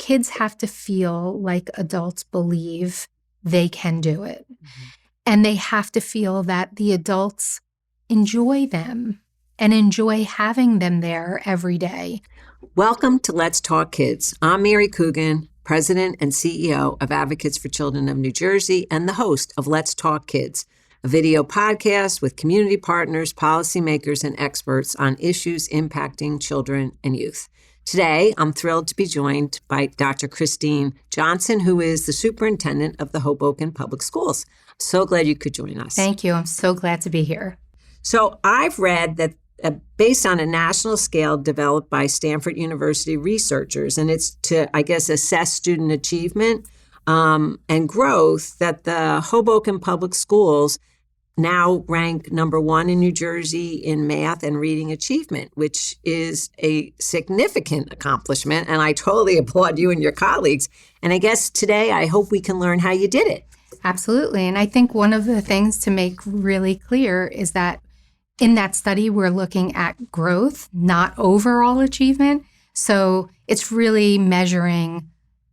kids have to feel like adults believe they can do it. Mm-hmm. And they have to feel that the adults enjoy them and enjoy having them there every day. Welcome to Let's Talk Kids. I'm Mary Coogan, President and CEO of Advocates for Children of New Jersey and the host of Let's Talk Kids, a video podcast with community partners, policymakers, and experts on issues impacting children and youth. Today, I'm thrilled to be joined by Dr. Christine Johnson, who is the Superintendent of the Hoboken Public Schools. So glad you could join us. Thank you. I'm so glad to be here. So I've read that based on a national scale developed by Stanford University researchers, and it's to, I guess, assess student achievement and growth, that the Hoboken Public Schools now rank number 1 in New Jersey in math and reading achievement, which is a significant accomplishment. And I totally applaud you and your colleagues. And I guess today, I hope we can learn how you did it. Absolutely. And I think one of the things to make really clear is that in that study, we're looking at growth, not overall achievement. So it's really measuring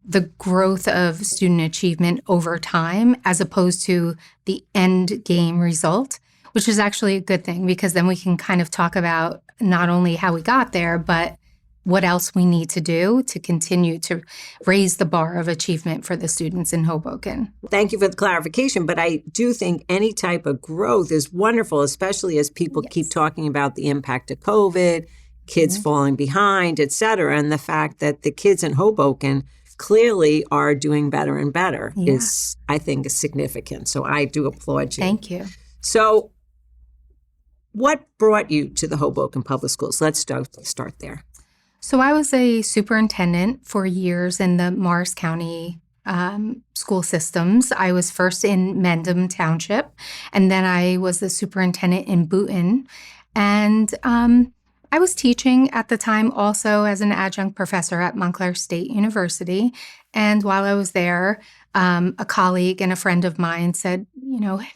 the growth of student achievement over time as opposed to the end game result, which is actually a good thing because then we can kind of talk about not only how we got there, but what else we need to do to continue to raise the bar of achievement for the students in Hoboken. Thank you for the clarification, but I do think any type of growth is wonderful, especially as people keep talking about the impact of COVID, kids falling behind, et cetera, and the fact that the kids in Hoboken clearly are doing better and better is, I think, significant. So I do applaud you. Thank you. So what brought you to the Hoboken Public Schools? Let's start there. So I was a superintendent for years in the Morris County school systems. I was first in Mendham Township, and then I was the superintendent in Boonton. And I was teaching at the time also as an adjunct professor at Montclair State University. And while I was there, a colleague and a friend of mine said,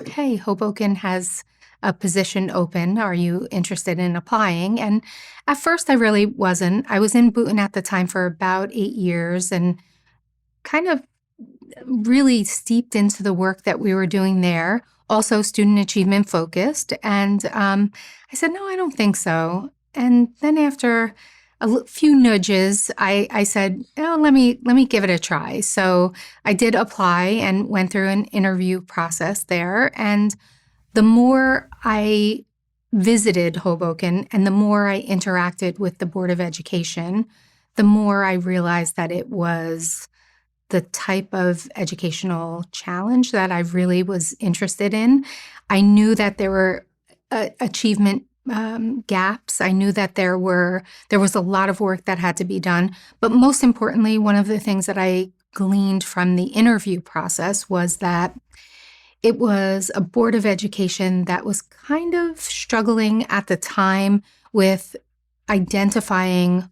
hey, Hoboken has a position open. Are you interested in applying? And at first I really wasn't. I was in Boonton at the time for about 8 years and kind of really steeped into the work that we were doing there, also student achievement focused. And I said, no, I don't think so. And then after a few nudges, I said, let me give it a try. So I did apply and went through an interview process there. And the more I visited Hoboken and the more I interacted with the Board of Education, the more I realized that it was the type of educational challenge that I really was interested in. I knew that there were achievement gaps. I knew that there was a lot of work that had to be done. But most importantly, one of the things that I gleaned from the interview process was that it was a Board of Education that was kind of struggling at the time with identifying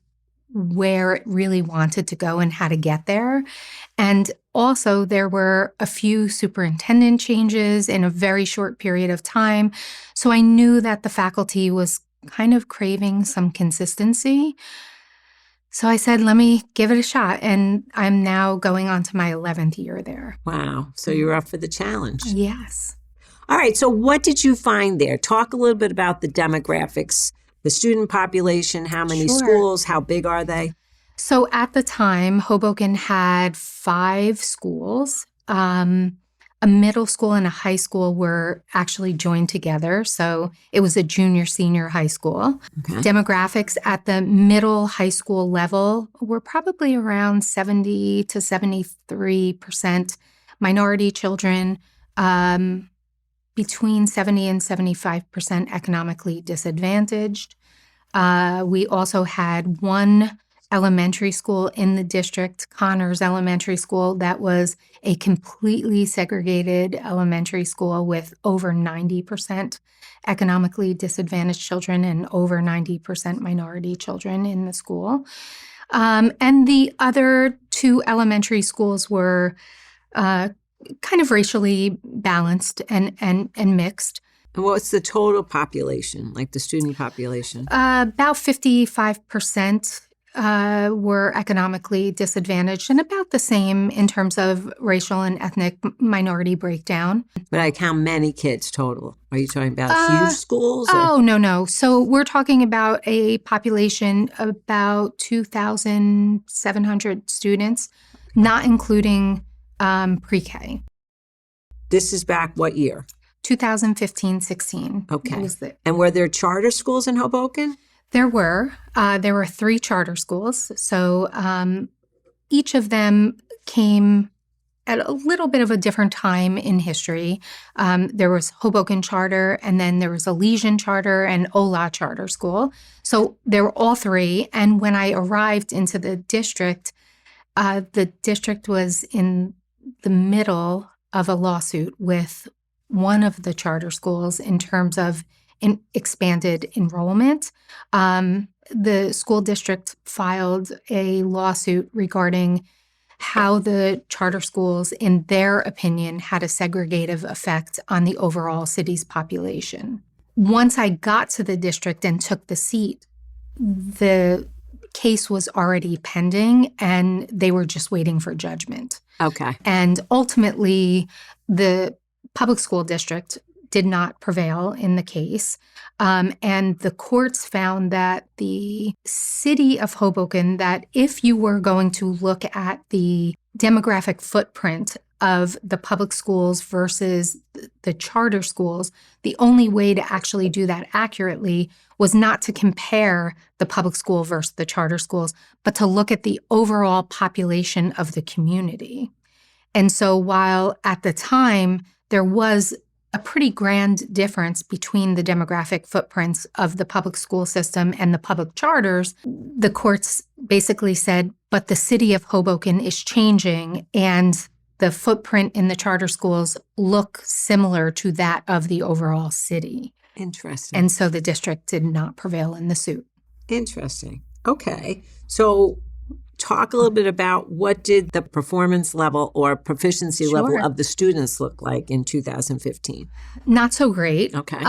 where it really wanted to go and how to get there. And also there were a few superintendent changes in a very short period of time. So I knew that the faculty was kind of craving some consistency. So I said, let me give it a shot. And I'm now going on to my 11th year there. Wow. So you're up for the challenge. Yes. All right. So what did you find there? Talk a little bit about the demographics, the student population, how many schools, how big are they? So at the time, Hoboken had 5 schools. A middle school and a high school were actually joined together. So it was a junior-senior high school. Okay. Demographics at the middle high school level were probably around 70 to 73% minority children, between 70 and 75% economically disadvantaged. We also had one elementary school in the district, Connors Elementary School, that was a completely segregated elementary school with over 90% economically disadvantaged children and over 90% minority children in the school. And the other 2 elementary schools were kind of racially balanced and mixed. And what's the total population, like the student population? About 55% were economically disadvantaged and about the same in terms of racial and ethnic minority breakdown. But like how many kids total? Are you talking about huge schools? Oh, no. So we're talking about a population of about 2,700 students, not including pre-K. This is back what year? 2015-16. Okay. And were there charter schools in Hoboken? There were 3 charter schools. So each of them came at a little bit of a different time in history. There was Hoboken Charter, and then there was Elysian Charter and Ola Charter School. So there were all 3. And when I arrived into the district was in the middle of a lawsuit with one of the charter schools in terms of expanded enrollment. The school district filed a lawsuit regarding how the charter schools, in their opinion, had a segregative effect on the overall city's population. Once I got to the district and took the seat, the case was already pending and they were just waiting for judgment. Okay. And ultimately, the public school district did not prevail in the case. And the courts found that the city of Hoboken, that if you were going to look at the demographic footprint of the public schools versus the charter schools, the only way to actually do that accurately was not to compare the public school versus the charter schools, but to look at the overall population of the community. And so while at the time there was a pretty grand difference between the demographic footprints of the public school system and the public charters, the courts basically said, but the city of Hoboken is changing and the footprint in the charter schools look similar to that of the overall city. Interesting. And so the district did not prevail in the suit. Interesting. Okay. So talk a little bit about what did the performance level or proficiency level of the students look like in 2015? Not so great. Okay.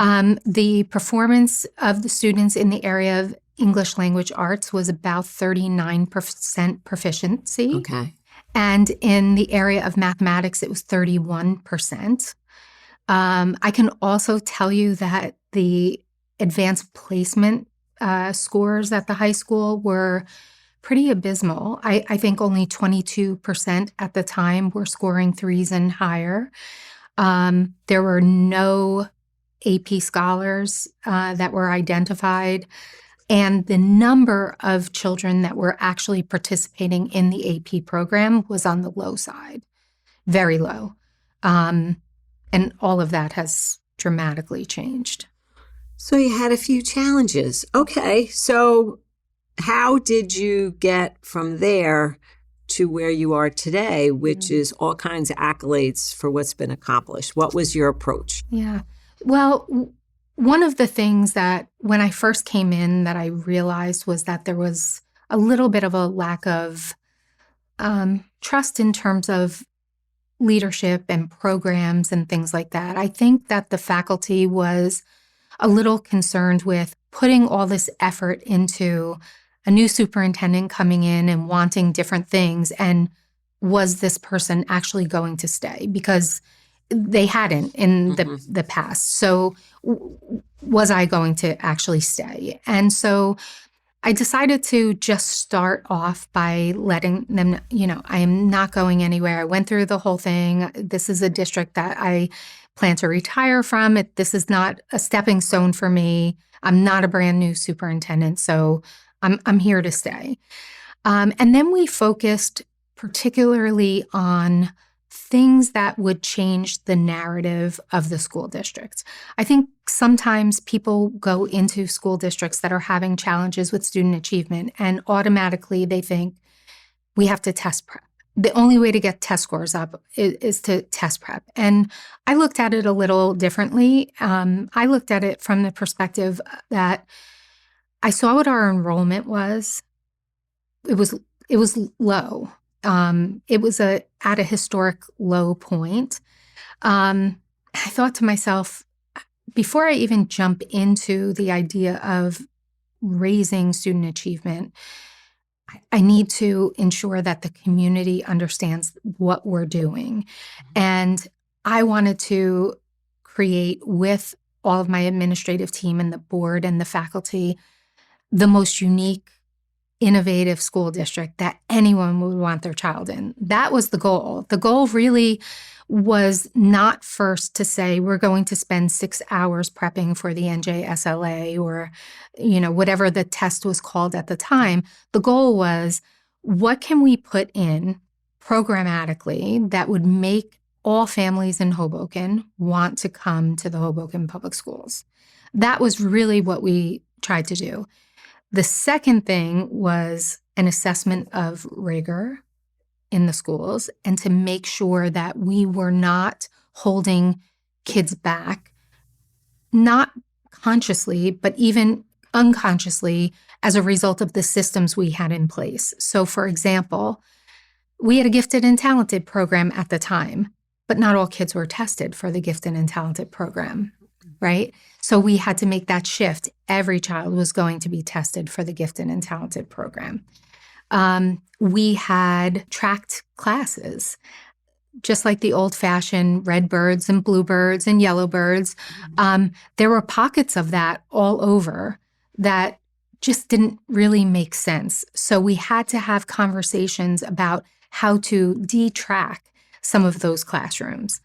The performance of the students in the area of English language arts was about 39% proficiency. Okay. And in the area of mathematics, it was 31%. I can also tell you that the advanced placement scores at the high school were pretty abysmal. I think only 22% at the time were scoring 3s and higher. There were no AP scholars that were identified. And the number of children that were actually participating in the AP program was on the low side, very low. And all of that has dramatically changed. So you had a few challenges. Okay, so how did you get from there to where you are today, which is all kinds of accolades for what's been accomplished? What was your approach? Yeah. Well, one of the things that when I first came in that I realized was that there was a little bit of a lack of trust in terms of leadership and programs and things like that. I think that the faculty was a little concerned with putting all this effort into a new superintendent coming in and wanting different things. And was this person actually going to stay? Because they hadn't in the past. So was I going to actually stay? And so I decided to just start off by letting them, I am not going anywhere. I went through the whole thing. This is a district that I plan to retire from. This is not a stepping stone for me. I'm not a brand new superintendent, so I'm here to stay. And then we focused particularly on things that would change the narrative of the school district. I think sometimes people go into school districts that are having challenges with student achievement and automatically they think we have to test prep. The only way to get test scores up is to test prep. And I looked at it a little differently. I looked at it from the perspective that I saw what our enrollment was. It was low. It was at a historic low point. I thought to myself, before I even jump into the idea of raising student achievement, I need to ensure that the community understands what we're doing. And I wanted to create, with all of my administrative team and the board and the faculty, the most unique, innovative school district that anyone would want their child in. That was the goal. The goal really was not first to say we're going to spend 6 hours prepping for the NJSLA or, whatever the test was called at the time. The goal was, what can we put in programmatically that would make all families in Hoboken want to come to the Hoboken Public Schools? That was really what we tried to do. The second thing was an assessment of rigor in the schools and to make sure that we were not holding kids back, not consciously, but even unconsciously as a result of the systems we had in place. So, for example, we had a gifted and talented program at the time, but not all kids were tested for the gifted and talented program, right? So we had to make that shift. Every child was going to be tested for the gifted and talented program. We had tracked classes, just like the old-fashioned red birds and bluebirds and yellowbirds. There were pockets of that all over that just didn't really make sense. So we had to have conversations about how to detrack some of those classrooms.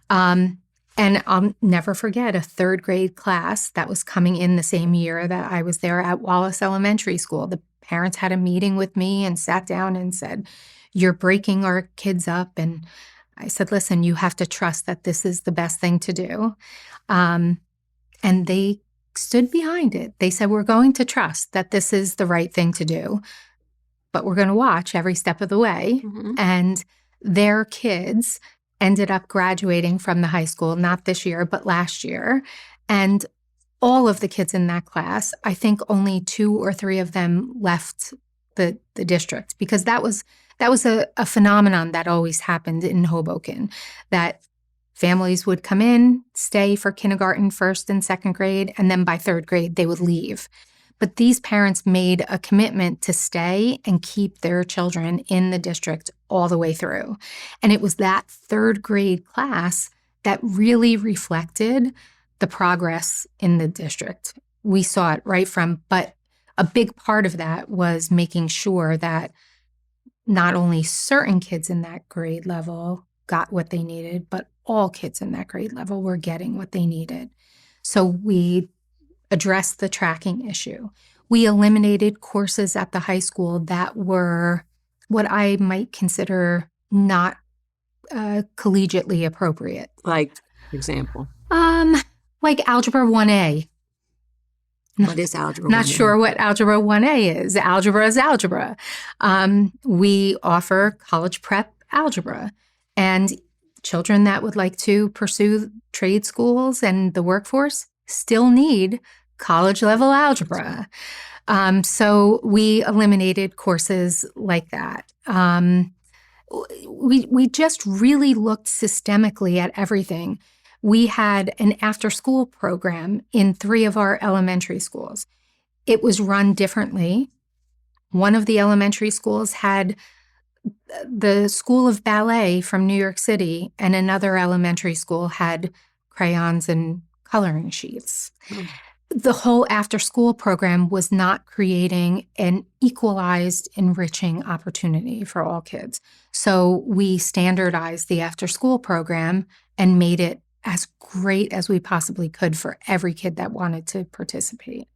And I'll never forget a 3rd grade class that was coming in the same year that I was there at Wallace Elementary School. The parents had a meeting with me and sat down and said, "You're breaking our kids up." And I said, "Listen, you have to trust that this is the best thing to do." And they stood behind it. They said, "We're going to trust that this is the right thing to do, but we're going to watch every step of the way." Mm-hmm. And their kids ended up graduating from the high school, not this year, but last year. And all of the kids in that class, I think only 2 or 3 of them left the district, because that was a phenomenon that always happened in Hoboken, that families would come in, stay for kindergarten, 1st and 2nd grade, and then by 3rd grade, they would leave. But these parents made a commitment to stay and keep their children in the district all the way through. And it was that 3rd grade class that really reflected the progress in the district. We saw it right from, but a big part of that was making sure that not only certain kids in that grade level got what they needed, but all kids in that grade level were getting what they needed. So we addressed the tracking issue. We eliminated courses at the high school that were what I might consider not collegiately appropriate. Like, for example? Like Algebra 1A. What is Algebra 1A? Not sure what Algebra 1A is. Algebra is algebra. We offer college prep algebra. And children that would like to pursue trade schools and the workforce still need college-level algebra. So we eliminated courses like that. We just really looked systemically at everything. We had an after-school program in 3 of our elementary schools. It was run differently. One of the elementary schools had the School of Ballet from New York City, and another elementary school had crayons and coloring sheets. The whole after-school program was not creating an equalized, enriching opportunity for all kids. So we standardized the after-school program and made it as great as we possibly could for every kid that wanted to participate.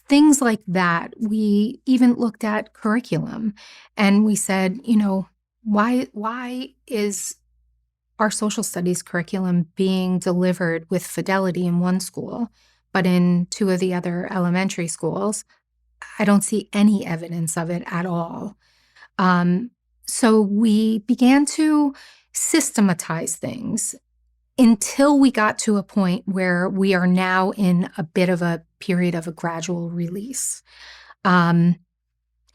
Things like that. We even looked at curriculum, and we said, why is our social studies curriculum being delivered with fidelity in one school, but in 2 of the other elementary schools, I don't see any evidence of it at all. So we began to systematize things until we got to a point where we are now in a bit of a period of a gradual release. And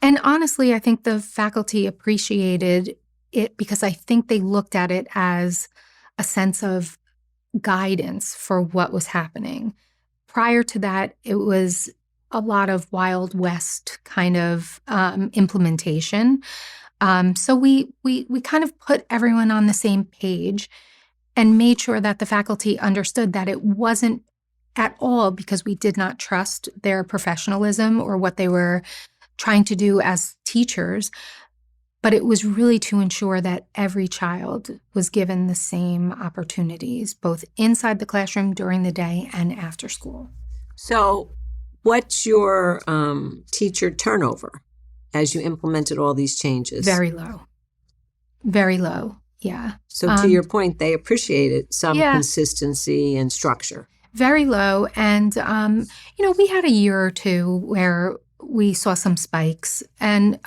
honestly, I think the faculty appreciated it because I think they looked at it as a sense of guidance for what was happening. Prior to that, it was a lot of Wild West kind of implementation. So we kind of put everyone on the same page and made sure that the faculty understood that it wasn't at all because we did not trust their professionalism or what they were trying to do as teachers, but it was really to ensure that every child was given the same opportunities, both inside the classroom during the day and after school. So what's your teacher turnover as you implemented all these changes? Very low. Very low. Yeah. So to your point, they appreciated some consistency and structure. Very low. And, we had a year or two where we saw some spikes. And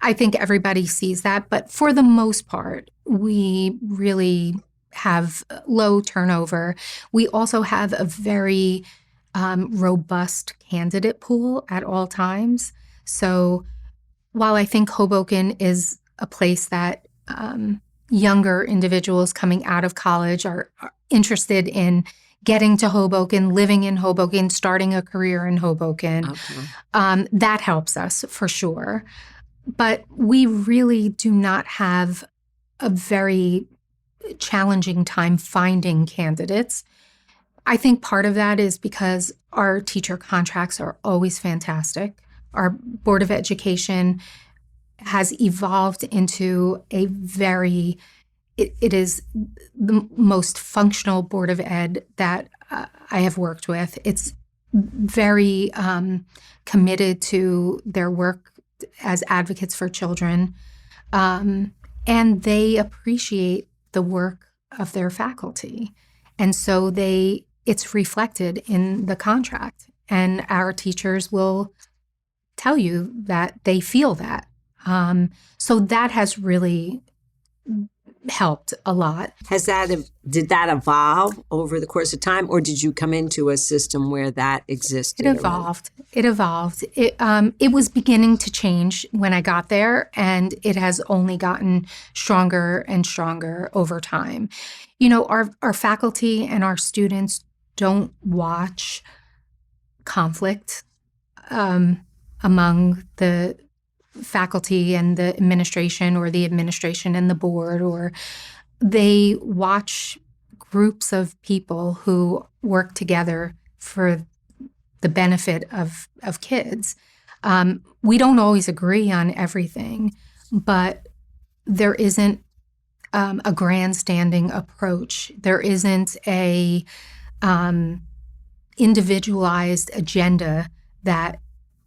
I think everybody sees that. But for the most part, we really have low turnover. We also have a very robust candidate pool at all times. So while I think Hoboken is a place that younger individuals coming out of college are interested in getting to Hoboken, living in Hoboken, starting a career in Hoboken, that helps us for sure. But we really do not have a very challenging time finding candidates. I think part of that is because our teacher contracts are always fantastic. Our Board of Education has evolved into a it is the most functional Board of Ed that I have worked with. It's very committed to their work as advocates for children, and they appreciate the work of their faculty. And so it's reflected in the contract. And our teachers will tell you that they feel that. So that has really helped a lot. Did that evolve over the course of time, or did you come into a system where that existed? It evolved. It was beginning to change when I got there, and it has only gotten stronger and stronger over time. Our faculty and our students don't watch conflict among the faculty and the administration, or the administration and the board, or they watch groups of people who work together for the benefit of kids. We don't always agree on everything, but there isn't a grandstanding approach. There isn't a individualized agenda that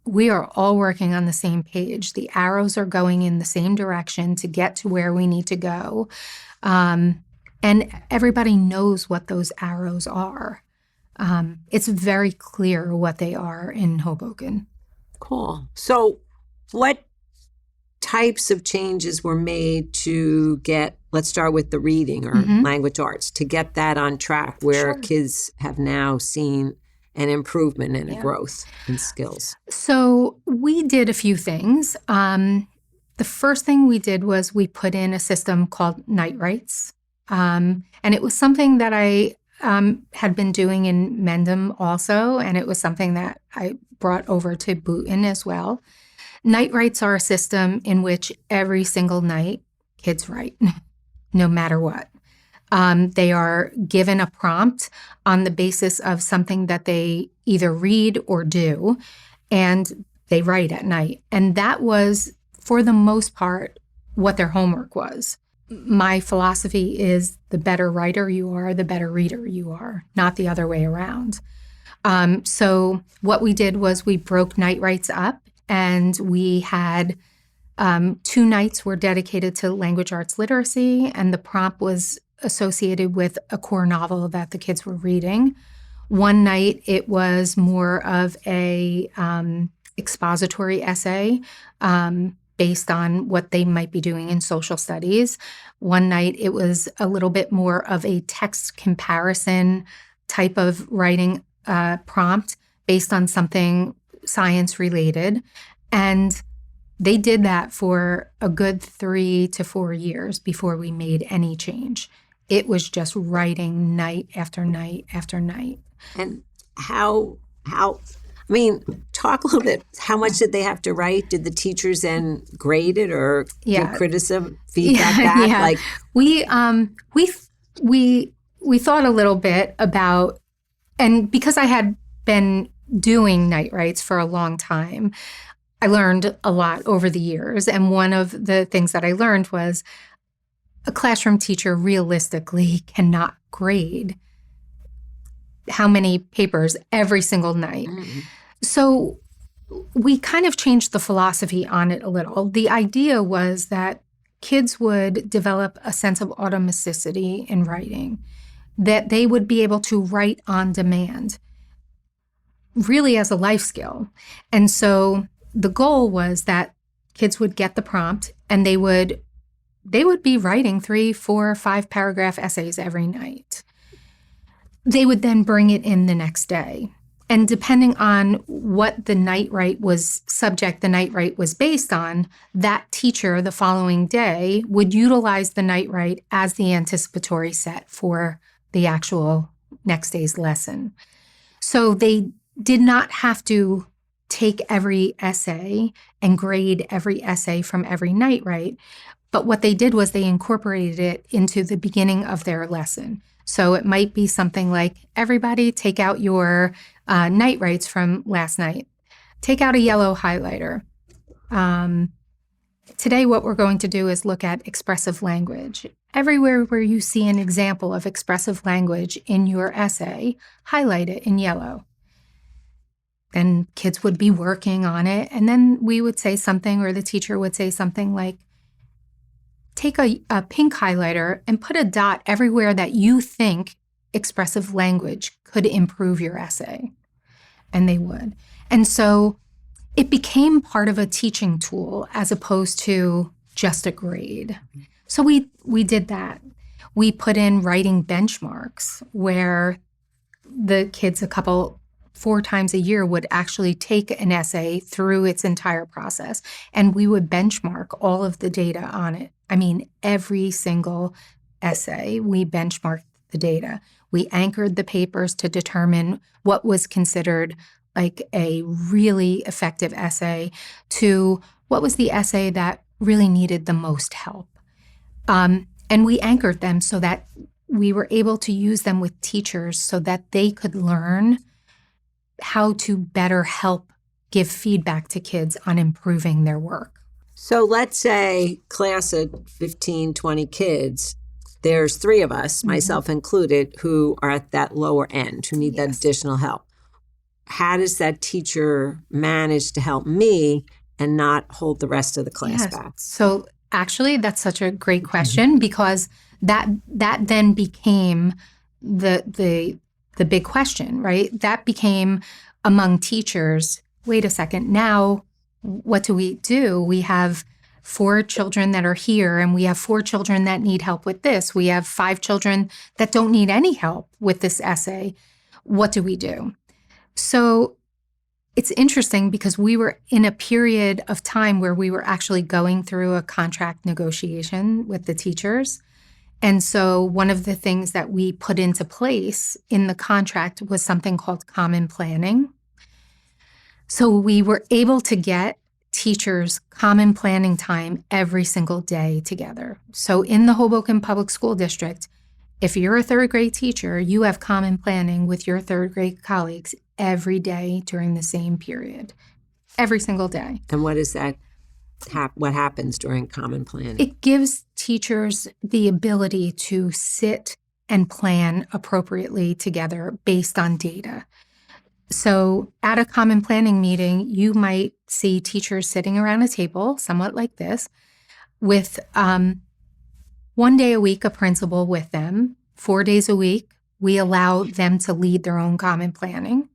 we are all working on the same page. The arrows are going in the same direction to get to where we need to go. And everybody knows what those arrows are. It's very clear what they are in Hoboken. Cool. So what types of changes were made to let's start with the reading or language arts, to get that on track where kids have now seen an improvement and a growth in skills? So we did a few things. The first thing we did was we put in a system called Night Rights. And it was something that I had been doing in Mendham also, and it was something that I brought over to Boonton as well. Night Rights are a system in which every single night kids write, no matter what. They are given a prompt on the basis of something that they either read or do, and they write at night. And that was, for the most part, what their homework was. My philosophy is the better writer you are, the better reader you are, not the other way around. So what we did was we broke Night Rights up, and we had 2 nights were dedicated to language arts literacy, and the prompt was associated with a core novel that the kids were reading. One night it was more of a expository essay based on what they might be doing in social studies. One night it was a little bit more of a text comparison type of writing prompt based on something science related. And they did that for a good 3 to 4 years before we made any change. It was just writing night after night after night. And how I mean, talk a little bit. How much did they have to write? Did the teachers then grade it or give criticism, feedback back? Yeah. Like We thought a little bit about, and because I had been doing night writes for a long time, I learned a lot over the years. And one of the things that I learned was a classroom teacher realistically cannot grade how many papers every single night. So we kind of changed the philosophy on it a little. The idea was that kids would develop a sense of automaticity in writing, that they would be able to write on demand, really as a life skill. And so the goal was that kids would get the prompt and they would be writing 3, 4, 5 paragraph essays every night. They would then bring it in the next day. And depending on what the night write was based on, that teacher the following day would utilize the night write as the anticipatory set for the actual next day's lesson. So they did not have to take every essay and grade every essay from every night write, but what they did was they incorporated it into the beginning of their lesson. So it might be something like, everybody take out your night writes from last night. Take out a yellow highlighter. Today, what we're going to do is look at expressive language. Everywhere where you see an example of expressive language in your essay, highlight it in yellow. Then kids would be working on it. And then we would say something, or the teacher would say something like, take a pink highlighter and put a dot everywhere that you think expressive language could improve your essay. And they would. And so it became part of a teaching tool as opposed to just a grade. So we did that. We put in writing benchmarks where the kids 4 times a year would actually take an essay through its entire process, and we would benchmark all of the data on it. I mean, every single essay, we benchmarked the data. We anchored the papers to determine what was considered like a really effective essay to what was the essay that really needed the most help. And we anchored them so that we were able to use them with teachers so that they could learn how to better help give feedback to kids on improving their work. So let's say class of 15, 20 kids, there's 3 of us, myself included, who are at that lower end, who need that additional help. How does that teacher manage to help me and not hold the rest of the class back? So actually, that's such a great question, because that then became the big question, right? That became among teachers, wait a second, now what do? We have 4 children that are here, and we have 4 children that need help with this. We have 5 children that don't need any help with this essay. What do we do? So it's interesting because we were in a period of time where we were actually going through a contract negotiation with the teachers. And so one of the things that we put into place in the contract was something called common planning. So we were able to get teachers common planning time every single day together. So in the Hoboken Public School District, if you're a 3rd grade teacher, you have common planning with your 3rd grade colleagues every day during the same period, every single day. And what is that? What happens during common planning? It gives teachers the ability to sit and plan appropriately together based on data. So at a common planning meeting, you might see teachers sitting around a table, somewhat like this, with 1 day a week, a principal with them. 4 days a week, we allow them to lead their own common planning.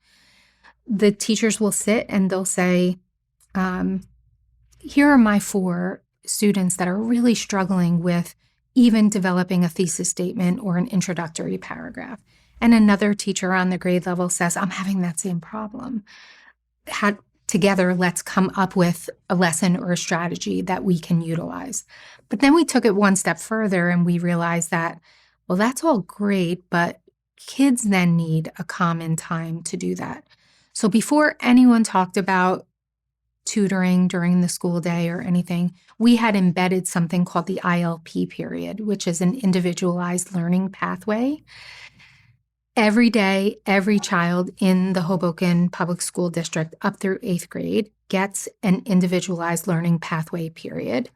The teachers will sit and they'll say, here are my 4 students that are really struggling with even developing a thesis statement or an introductory paragraph. And another teacher on the grade level says, I'm having that same problem. Together, let's come up with a lesson or a strategy that we can utilize. But then we took it one step further and we realized that, well, that's all great, but kids then need a common time to do that. So before anyone talked about tutoring during the school day or anything, we had embedded something called the ILP period, which is an individualized learning pathway. Every day, every child in the Hoboken Public School District up through 8th grade gets an individualized learning pathway period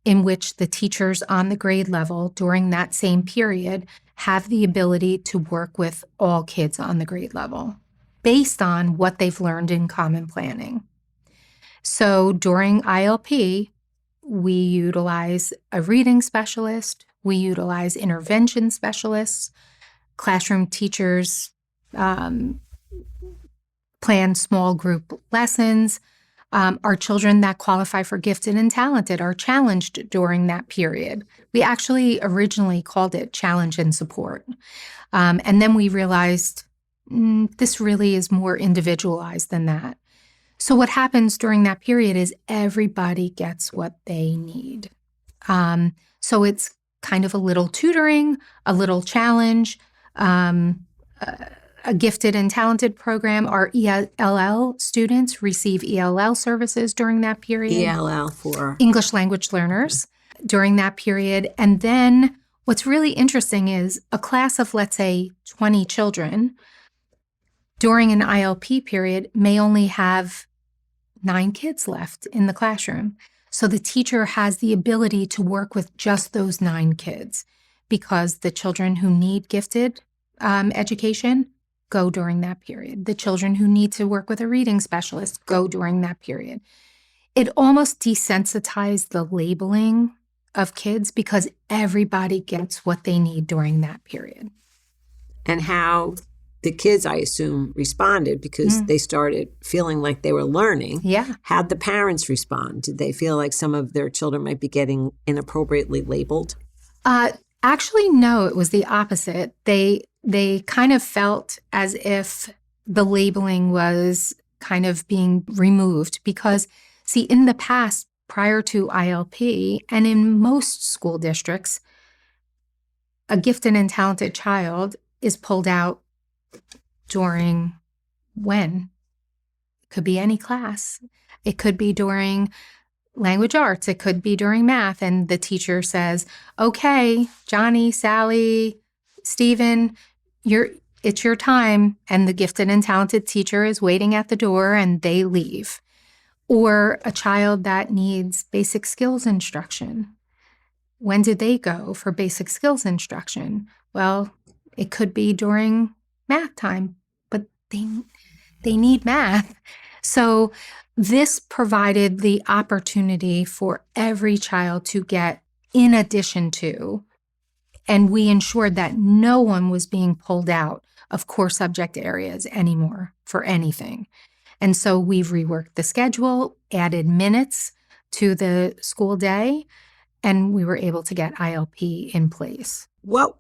in which the teachers on the grade level during that same period have the ability to work with all kids on the grade level based on what they've learned in common planning. So during ILP, we utilize a reading specialist, we utilize intervention specialists, classroom teachers plan small group lessons. Our children that qualify for gifted and talented are challenged during that period. We actually originally called it challenge and support. And then we realized this really is more individualized than that. So what happens during that period is everybody gets what they need. So it's kind of a little tutoring, a little challenge, a gifted and talented program. Our ELL students receive ELL services during that period. ELL for English language learners during that period. And then what's really interesting is a class of, let's say, 20 children during an ILP period may only have 9 kids left in the classroom. So the teacher has the ability to work with just those 9 kids because the children who need gifted education go during that period. The children who need to work with a reading specialist go during that period. It almost desensitized the labeling of kids because everybody gets what they need during that period. And how the kids, I assume, responded because they started feeling like they were learning. Yeah. How'd the parents respond? Did they feel like some of their children might be getting inappropriately labeled? Actually, no, it was the opposite. They kind of felt as if the labeling was kind of being removed because, see, in the past, prior to ILP, and in most school districts, a gifted and talented child is pulled out during when? It could be any class. It could be during language arts. It could be during math. And the teacher says, okay, Johnny, Sally, Stephen, it's your time. And the gifted and talented teacher is waiting at the door and they leave. Or a child that needs basic skills instruction. When do they go for basic skills instruction? Well, it could be during math time, but they need math. So this provided the opportunity for every child to get in addition to, and we ensured that no one was being pulled out of core subject areas anymore for anything. And so we've reworked the schedule, added minutes to the school day, and we were able to get ILP in place. What,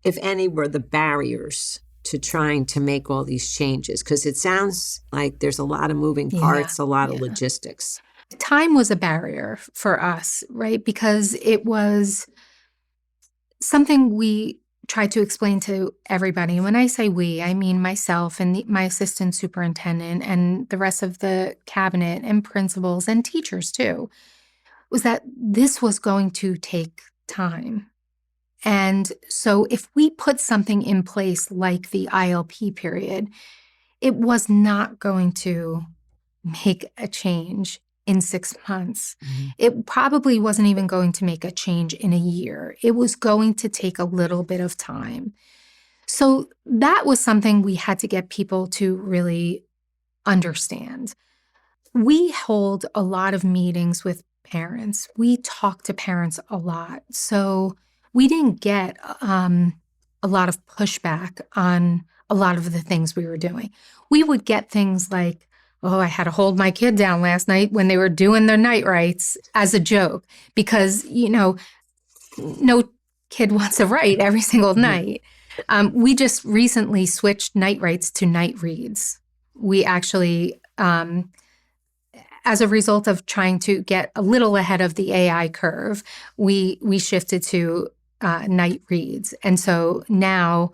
if any, were the barriers to trying to make all these changes? Because it sounds like there's a lot of moving parts, a lot of logistics. Time was a barrier for us, right? Because it was something we tried to explain to everybody. When I say we, I mean myself and my assistant superintendent and the rest of the cabinet and principals and teachers too, was that this was going to take time. And so if we put something in place like the ILP period, it was not going to make a change in 6 months. Mm-hmm. It probably wasn't even going to make a change in a year. It was going to take a little bit of time. So that was something we had to get people to really understand. We hold a lot of meetings with parents. We talk to parents a lot. So we didn't get a lot of pushback on a lot of the things we were doing. We would get things like, oh, I had to hold my kid down last night when they were doing their night rights as a joke because, no kid wants to write every single night. We just recently switched night rights to night reads. We actually, as a result of trying to get a little ahead of the AI curve, we shifted to night reads. And so now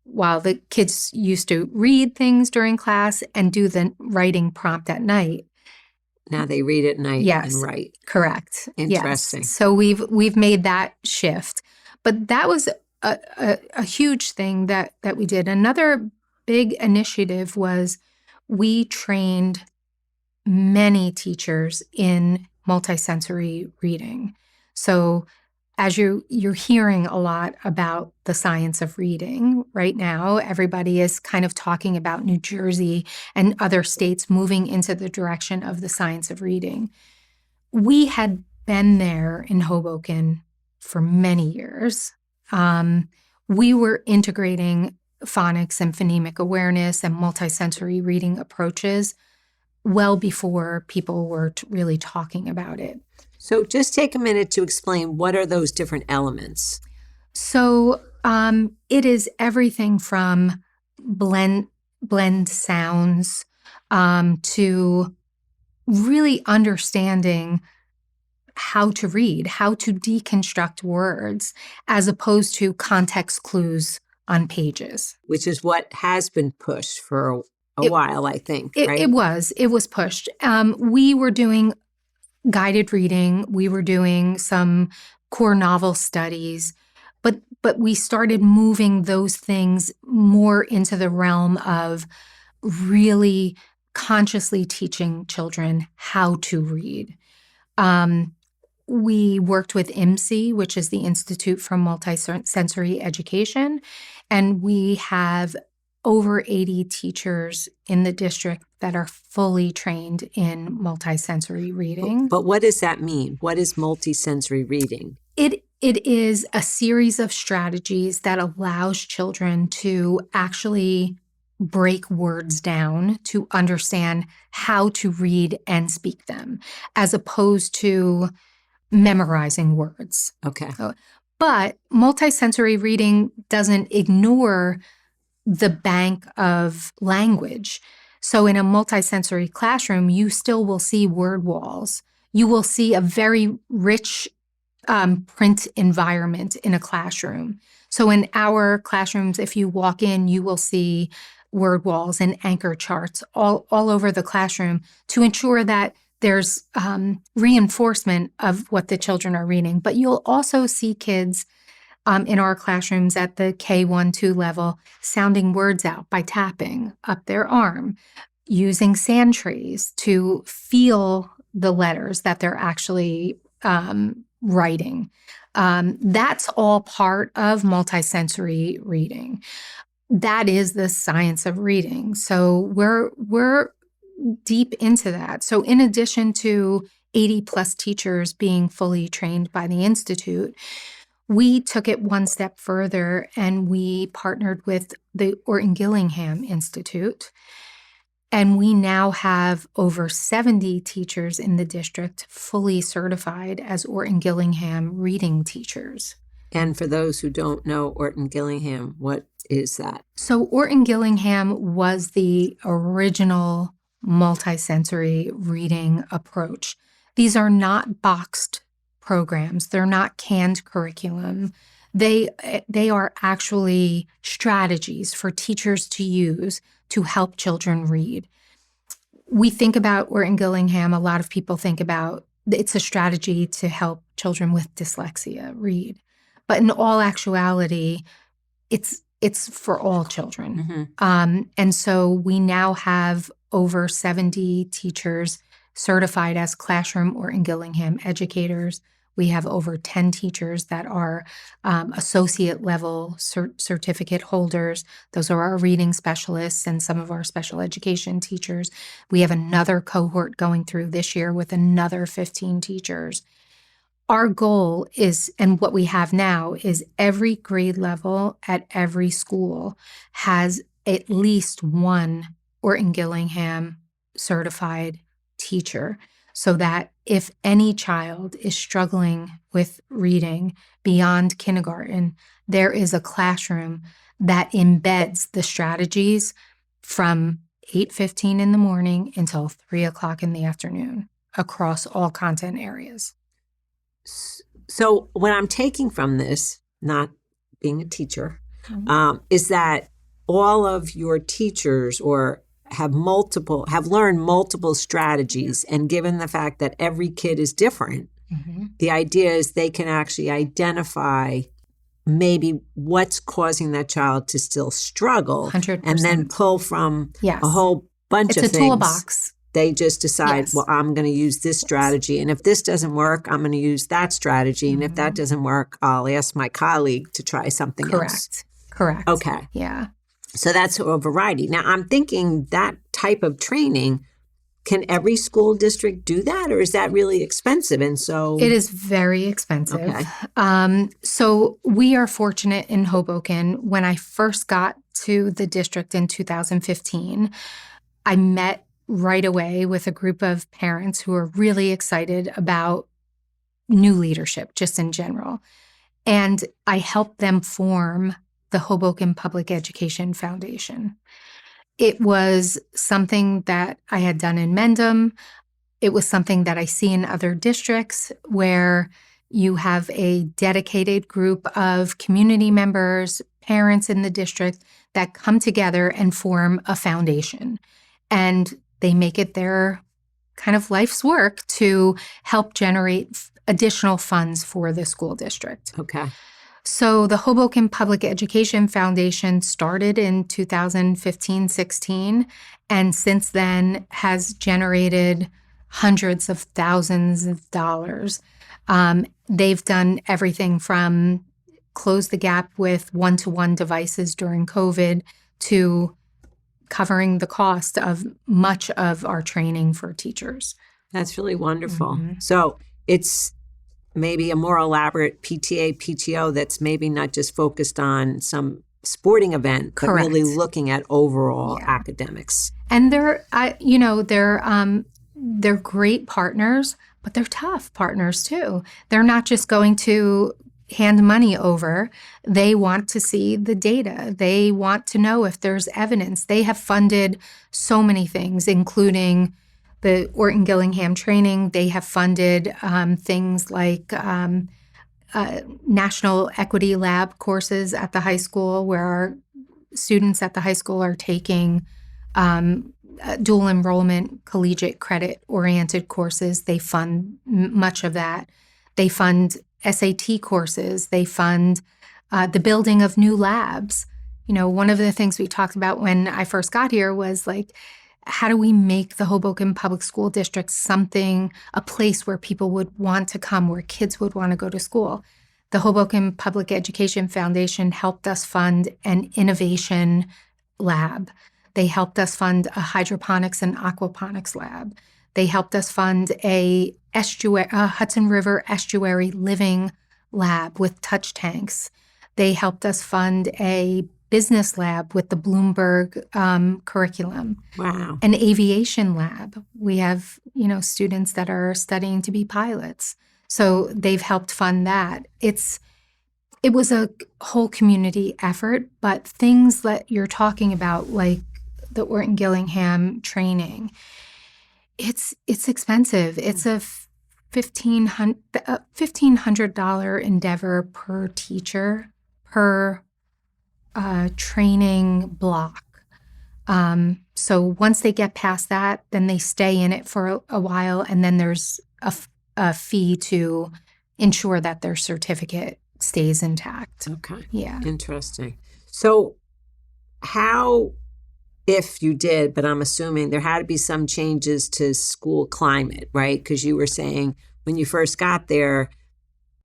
while the kids used to read things during class and do the writing prompt at night. Now they read at night and Yes, write. correct. Interesting. Yes. So we've made that shift. But that was a huge thing that we did. Another big initiative was we trained many teachers in multisensory reading. So as you're hearing a lot about the science of reading right now, everybody is kind of talking about New Jersey and other states moving into the direction of the science of reading. We had been there in Hoboken for many years. We were integrating phonics and phonemic awareness and multisensory reading approaches well before people were really talking about it. So just take a minute to explain what are those different elements. So it is everything from blend sounds to really understanding how to read, how to deconstruct words, as opposed to context clues on pages. Which is what has been pushed for a while, I think, right? It was pushed. We were doing guided reading. We were doing some core novel studies, but we started moving those things more into the realm of really consciously teaching children how to read. We worked with IMSE, which is the Institute for Multisensory Education, and we have over 80 teachers in the district that are fully trained in multisensory reading. But what does that mean? What is multisensory reading? It is a series of strategies that allows children to actually break words down to understand how to read and speak them, as opposed to memorizing words. Okay. But multisensory reading doesn't ignore the bank of language. So in a multisensory classroom, you still will see word walls. You will see a very rich print environment in a classroom. So in our classrooms, if you walk in, you will see word walls and anchor charts all over the classroom to ensure that there's reinforcement of what the children are reading. But you'll also see kids in our classrooms at the K1-2 level sounding words out by tapping up their arm, using sand trays to feel the letters that they're actually writing. That's all part of multisensory reading. That is the science of reading. So we're deep into that. So in addition to 80 plus teachers being fully trained by the Institute, we took it one step further and we partnered with the Orton Gillingham Institute. And we now have over 70 teachers in the district fully certified as Orton Gillingham reading teachers. And for those who don't know Orton Gillingham, what is that? So Orton Gillingham was the original multisensory reading approach. These are not boxed programs. They're not canned curriculum. They are actually strategies for teachers to use to help children read. We think about Orton Gillingham, a lot of people think about it's a strategy to help children with dyslexia read. But in all actuality, it's for all children. Mm-hmm. And so we now have over 70 teachers certified as classroom Orton Gillingham educators. We have over 10 teachers that are associate level certificate holders. Those are our reading specialists and some of our special education teachers. We have another cohort going through this year with another 15 teachers. Our goal is, and what we have now, is every grade level at every school has at least one Orton Gillingham certified teacher, so that if any child is struggling with reading beyond kindergarten, there is a classroom that embeds the strategies from 8:15 in the morning until 3 o'clock in the afternoon across all content areas. So what I'm taking from this, not being a teacher, is that all of your teachers or have learned multiple strategies, and given the fact that every kid is different, the idea is they can actually identify maybe what's causing that child to still struggle 100%. and then pull from Yes. a whole bunch It's of a things. toolbox. They just decide, Yes. well, I'm going to use this strategy. And if this doesn't work, I'm going to use that strategy. And if that doesn't work, I'll ask my colleague to try something else. Correct. Okay. Yeah. So that's a variety. Now, I'm thinking that type of training, can every school district do that, or is that really expensive? And so It is very expensive. Okay. So we are fortunate in Hoboken. When I first got to the district in 2015, I met right away with a group of parents who are really excited about new leadership, just in general. And I helped them form the Hoboken Public Education Foundation. It was something that I had done in Mendham. It was something that I see in other districts where you have a dedicated group of community members, parents in the district that come together and form a foundation. And they make it their kind of life's work to help generate additional funds for the school district. Okay. So the Hoboken Public Education Foundation started in 2015-16, and since then has generated hundreds of thousands of dollars. They've done everything from close the gap with one-to-one devices during COVID to covering the cost of much of our training for teachers. That's really wonderful. So it's maybe a more elaborate PTA, PTO that's maybe not just focused on some sporting event, but Correct. really looking at overall academics. And they're great partners, but they're tough partners too. They're not just going to hand money over. They want to see the data. They want to know if there's evidence. They have funded so many things, including the Orton Gillingham training. They have funded things like National Equity Lab courses at the high school, where our students at the high school are taking dual enrollment, collegiate credit-oriented courses. They fund much of that. They fund SAT courses. They fund the building of new labs. You know, one of the things we talked about when I first got here was like, how do we make the Hoboken Public School District a place where people would want to come, where kids would want to go to school? The Hoboken Public Education Foundation helped us fund an innovation lab. They helped us fund a hydroponics and aquaponics lab. They helped us fund a Hudson River estuary living lab with touch tanks. They helped us fund a business lab with the Bloomberg curriculum. Wow. An aviation lab. We have, students that are studying to be pilots. So they've helped fund that. It was a whole community effort, but things that you're talking about, like the Orton Gillingham training, it's expensive. It's a $1,500 endeavor per teacher, per training block. So once they get past that, then they stay in it for a while, and then there's a fee to ensure that their certificate stays intact. Okay. Yeah. Interesting. So how, if you did, but I'm assuming there had to be some changes to school climate, right? Because you were saying when you first got there,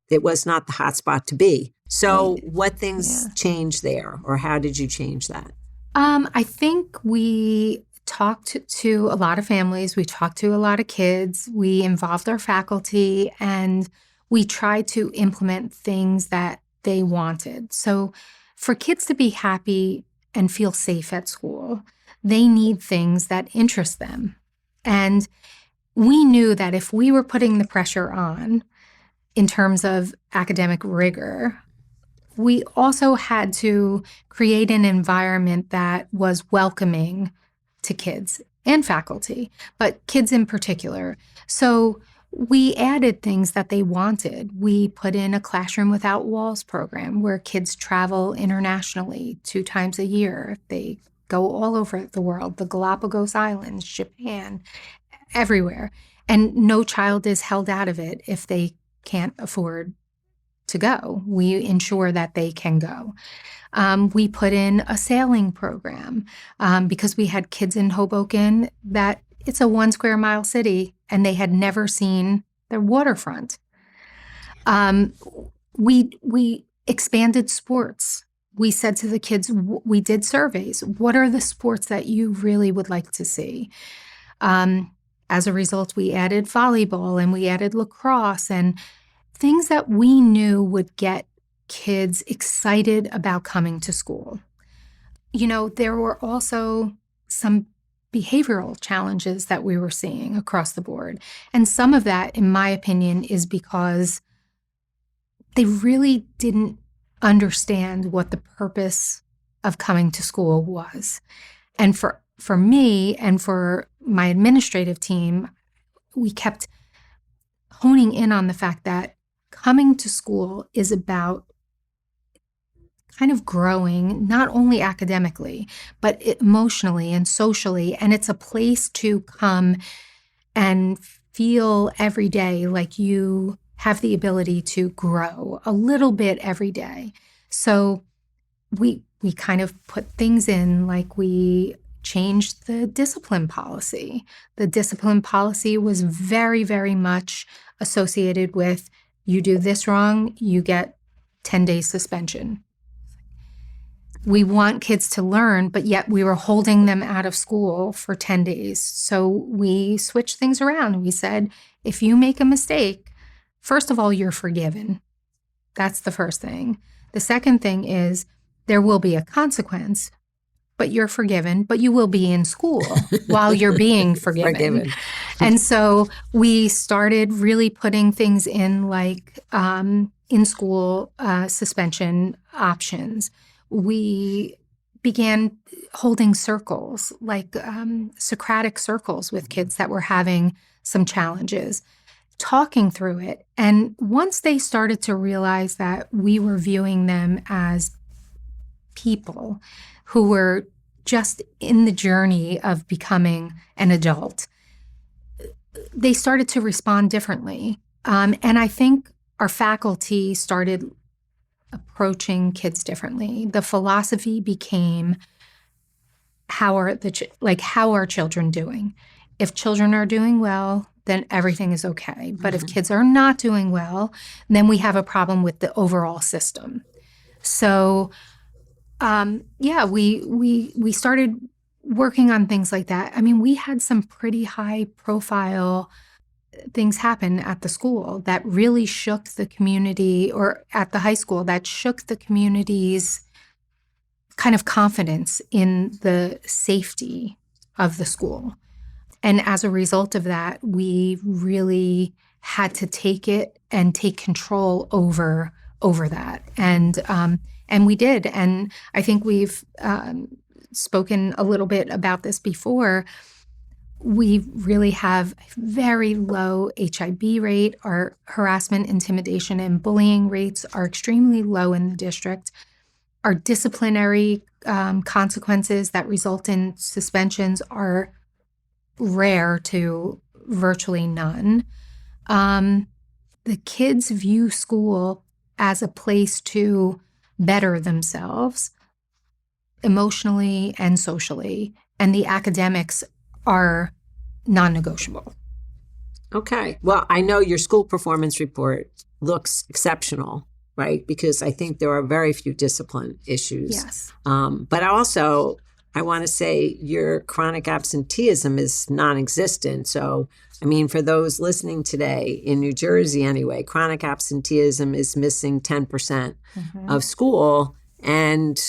it was not the hot spot to be. So what things changed there, or how did you change that? I think we talked to a lot of families. We talked to a lot of kids. We involved our faculty, and we tried to implement things that they wanted. So for kids to be happy and feel safe at school, they need things that interest them. And we knew that if we were putting the pressure on in terms of academic rigor, we also had to create an environment that was welcoming to kids and faculty, but kids in particular. So We added things that they wanted. We put in a Classroom Without Walls program where kids travel internationally 2 times a year. They go all over the world, the Galapagos Islands, Japan, everywhere. And no child is held out of it if they can't afford to go. We ensure that they can go. We put in a sailing program because we had kids in Hoboken that it's a 1 square mile city and they had never seen the waterfront. We expanded sports. We said to the kids, we did surveys. What are the sports that you really would like to see? As a result, we added volleyball and we added lacrosse and things that we knew would get kids excited about coming to school. There were also some behavioral challenges that we were seeing across the board. And some of that, in my opinion, is because they really didn't understand what the purpose of coming to school was. And for me and for my administrative team, we kept honing in on the fact that coming to school is about kind of growing, not only academically, but emotionally and socially. And it's a place to come and feel every day like you have the ability to grow a little bit every day. So we kind of put things in, like we changed the discipline policy. The discipline policy was very, very much associated with, you do this wrong, you get 10 days suspension. We want kids to learn, but yet we were holding them out of school for 10 days. So we switched things around. We said, if you make a mistake, first of all, you're forgiven. That's the first thing. The second thing is there will be a consequence, but you're forgiven, but you will be in school while you're being forgiven. And so we started really putting things in, like in school suspension options. We began holding circles, like Socratic circles with kids that were having some challenges, talking through it. And once they started to realize that we were viewing them as people who were just in the journey of becoming an adult, they started to respond differently. And I think our faculty started approaching kids differently. The philosophy became, how are children doing? If children are doing well, then everything is okay. But if kids are not doing well, then we have a problem with the overall system. So, we started working on things like that. I mean, we had some pretty high profile things happen at the school that really shook the community, or at the high school that shook the community's kind of confidence in the safety of the school. And as a result of that, we really had to take it and take control over that. And we did. And I think we've spoken a little bit about this before. We really have a very low HIB rate. Our harassment, intimidation, and bullying rates are extremely low in the district. Our disciplinary consequences that result in suspensions are rare to virtually none. The kids view school as a place to better themselves emotionally and socially, and the academics are non-negotiable. Okay. Well, I know your school performance report looks exceptional, right? Because I think there are very few discipline issues. Yes. But also, I want to say your chronic absenteeism is non-existent. So, I mean, for those listening today, in New Jersey anyway, chronic absenteeism is missing 10% of school. And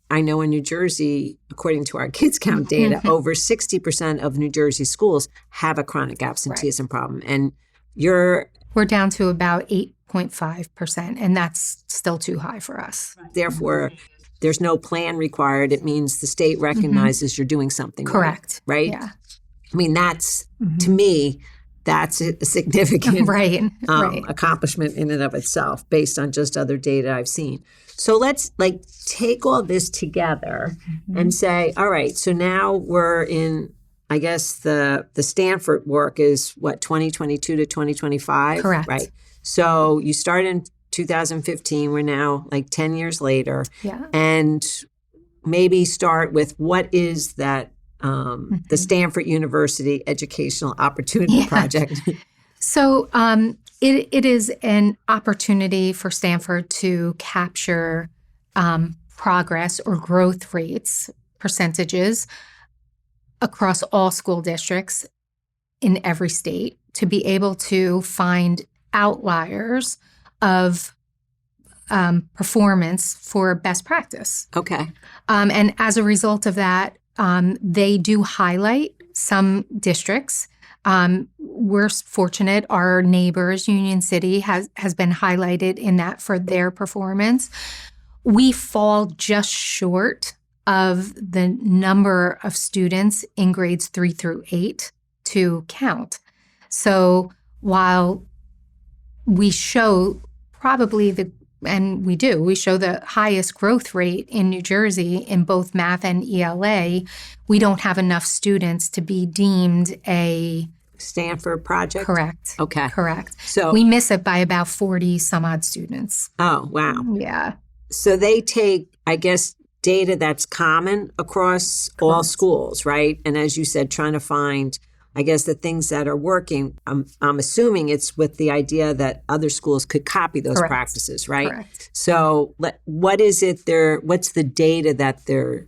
I know in New Jersey, according to our Kids Count data, over 60% of New Jersey schools have a chronic absenteeism problem. And we're down to about 8.5%, and that's still too high for us. Therefore, there's no plan required. It means the state recognizes you're doing something correct, right? Yeah. I mean, that's, to me, that's a significant Right. Right. accomplishment in and of itself, based on just other data I've seen. So let's take all this together and say, all right, so now we're in, I guess the Stanford work is what, 2022 to 2025? Correct. Right. So you started in 2015. We're now 10 years later. Yeah. And maybe start with what is that the Stanford University Educational Opportunity Project? So it is an opportunity for Stanford to capture progress or growth rates, percentages across all school districts in every state, to be able to find outliers of performance for best practice. Okay. And as a result of that, they do highlight some districts. We're fortunate. Our neighbors, Union City, has been highlighted in that for their performance. We fall just short of the number of students in grades 3 through 8 to count. So while we show probably we show the highest growth rate in New Jersey in both math and ELA, we don't have enough students to be deemed a Stanford project? Correct. Okay. Correct. So we miss it by about 40 some odd students. Oh, wow. Yeah. So they take, I guess, data that's common across all schools, right? And as you said, trying to find, I guess, the things that are working. I'm assuming it's with the idea that other schools could copy those Correct. practices, right? Correct. So what's the data that they're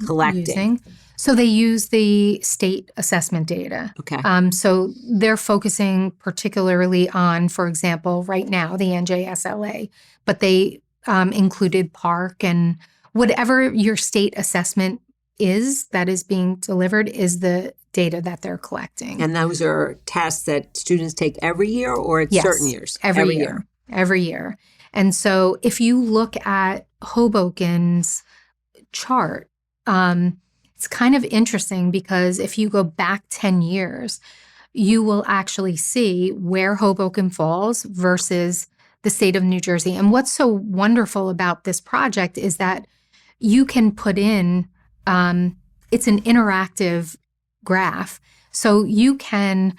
collecting? So they use the state assessment data. Okay. So they're focusing particularly on, for example, right now, the NJSLA, but they included PARC, and whatever your state assessment is that is being delivered is the data that they're collecting. And those are tests that students take every year or at Yes, certain years? Every year. And so if you look at Hoboken's chart, it's kind of interesting because if you go back 10 years, you will actually see where Hoboken falls versus the state of New Jersey. And what's so wonderful about this project is that you can put in, it's an interactive graph. So you can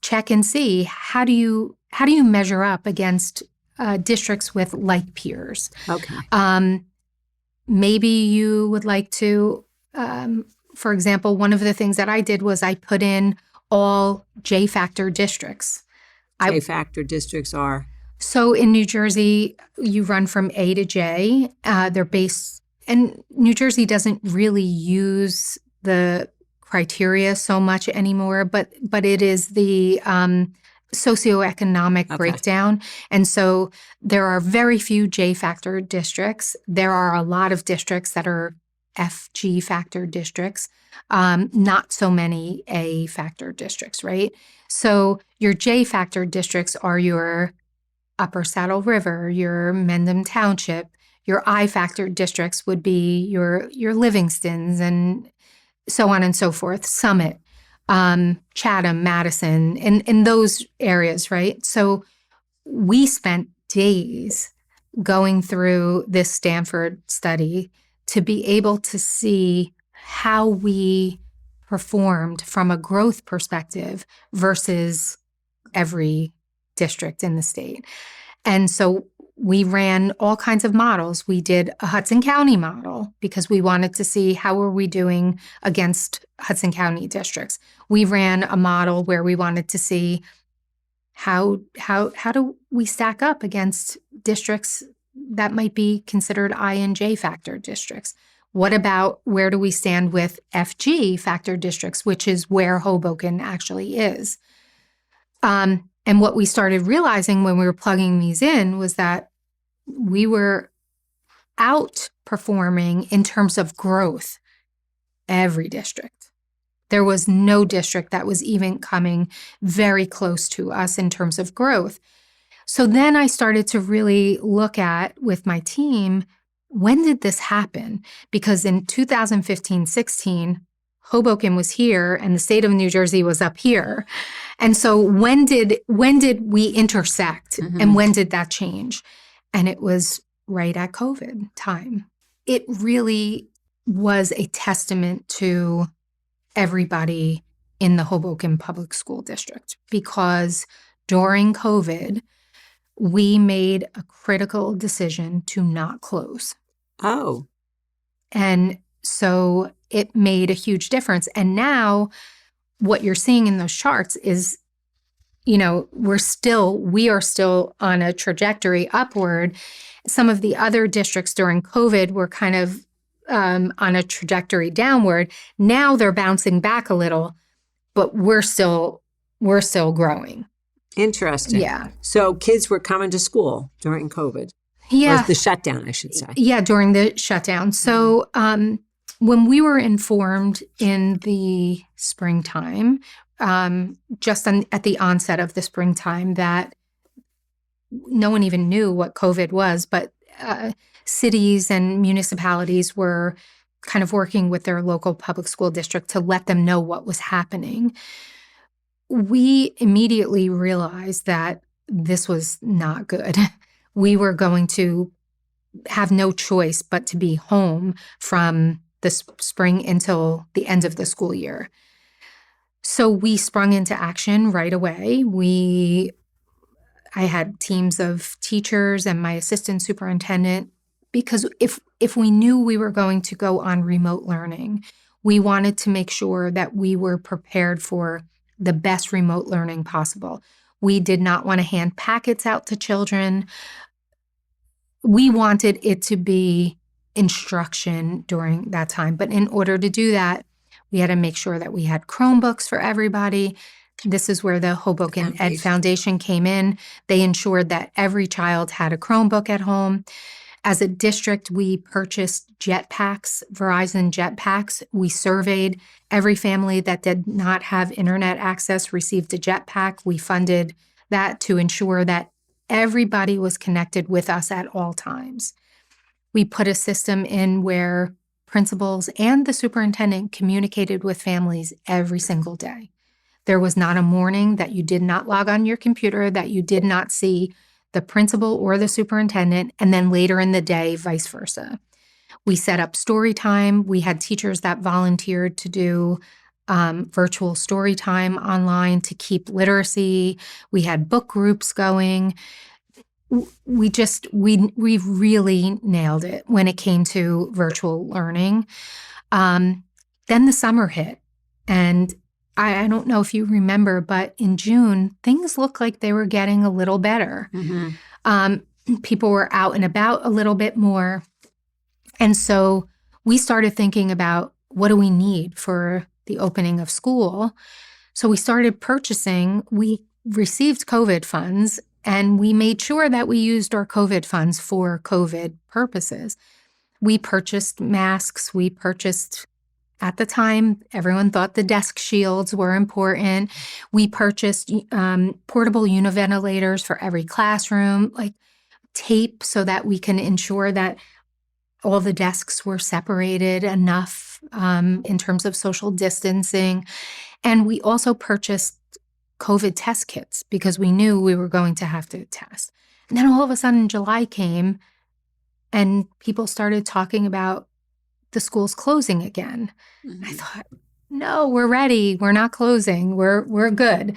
check and see how do you measure up against districts with like peers. Okay. Maybe you would like to, for example, one of the things that I did was I put in all J-factor districts. J-factor districts are? So in New Jersey, you run from A to J. They're based, and New Jersey doesn't really use the criteria so much anymore, but it is the socioeconomic breakdown. And so there are very few J-factor districts. There are a lot of districts that are FG-factor districts, not so many A-factor districts, right? So your J-factor districts are your Upper Saddle River, your Mendham Township. Your I-factor districts would be your Livingstons and so on and so forth, Summit, Chatham, Madison, in those areas, right? So we spent days going through this Stanford study to be able to see how we performed from a growth perspective versus every district in the state. And so we ran all kinds of models. We did a Hudson County model because we wanted to see how are we doing against Hudson County districts. We ran a model where we wanted to see how do we stack up against districts that might be considered I and J factor districts. What about where do we stand with FG factor districts, which is where Hoboken actually is? And what we started realizing when we were plugging these in was that we were outperforming in terms of growth every district. There was no district that was even coming very close to us in terms of growth. So then I started to really look at, with my team, when did this happen? Because in 2015-16, Hoboken was here and the state of New Jersey was up here. And so when did we intersect and when did that change? And it was right at COVID time. It really was a testament to everybody in the Hoboken Public School District, because during COVID, we made a critical decision to not close. Oh. And so it made a huge difference. And now what you're seeing in those charts is, we are still on a trajectory upward. Some of the other districts during COVID were kind of on a trajectory downward. Now they're bouncing back a little, but we're still growing. Interesting. Yeah. So kids were coming to school during COVID. Yeah. Or the shutdown, I should say. Yeah, during the shutdown. So when we were informed in the springtime, just at the onset of the springtime, that no one even knew what COVID was, but cities and municipalities were kind of working with their local public school district to let them know what was happening. We immediately realized that this was not good. We were going to have no choice but to be home from the spring until the end of the school year. So we sprung into action right away. I had teams of teachers and my assistant superintendent, because if we knew we were going to go on remote learning, we wanted to make sure that we were prepared for the best remote learning possible. We did not want to hand packets out to children. We wanted it to be instruction during that time. But in order to do that, we had to make sure that we had Chromebooks for everybody. This is where the Hoboken Ed Foundation came in. They ensured that every child had a Chromebook at home. As a district, we purchased jetpacks, Verizon jetpacks. We surveyed every family that did not have internet access received a jetpack. We funded that to ensure that everybody was connected with us at all times. We put a system in where principals and the superintendent communicated with families every single day. There was not a morning that you did not log on your computer, that you did not see the principal or the superintendent, and then later in the day, vice versa. We set up story time. We had teachers that volunteered to do virtual story time online to keep literacy. We had book groups going. We really nailed it when it came to virtual learning. Then the summer hit, and I don't know if you remember, but in June, things looked like they were getting a little better. People were out and about a little bit more. And so we started thinking about, what do we need for the opening of school? So we started purchasing. We received COVID funds, and we made sure that we used our COVID funds for COVID purposes. We purchased masks. We purchased, at the time, everyone thought the desk shields were important. We purchased portable univentilators for every classroom, like tape, so that we can ensure that all the desks were separated enough in terms of social distancing. And we also purchased COVID test kits because we knew we were going to have to test. And then all of a sudden July came and people started talking about the schools closing again. I thought, no, we're ready. We're not closing. We're good.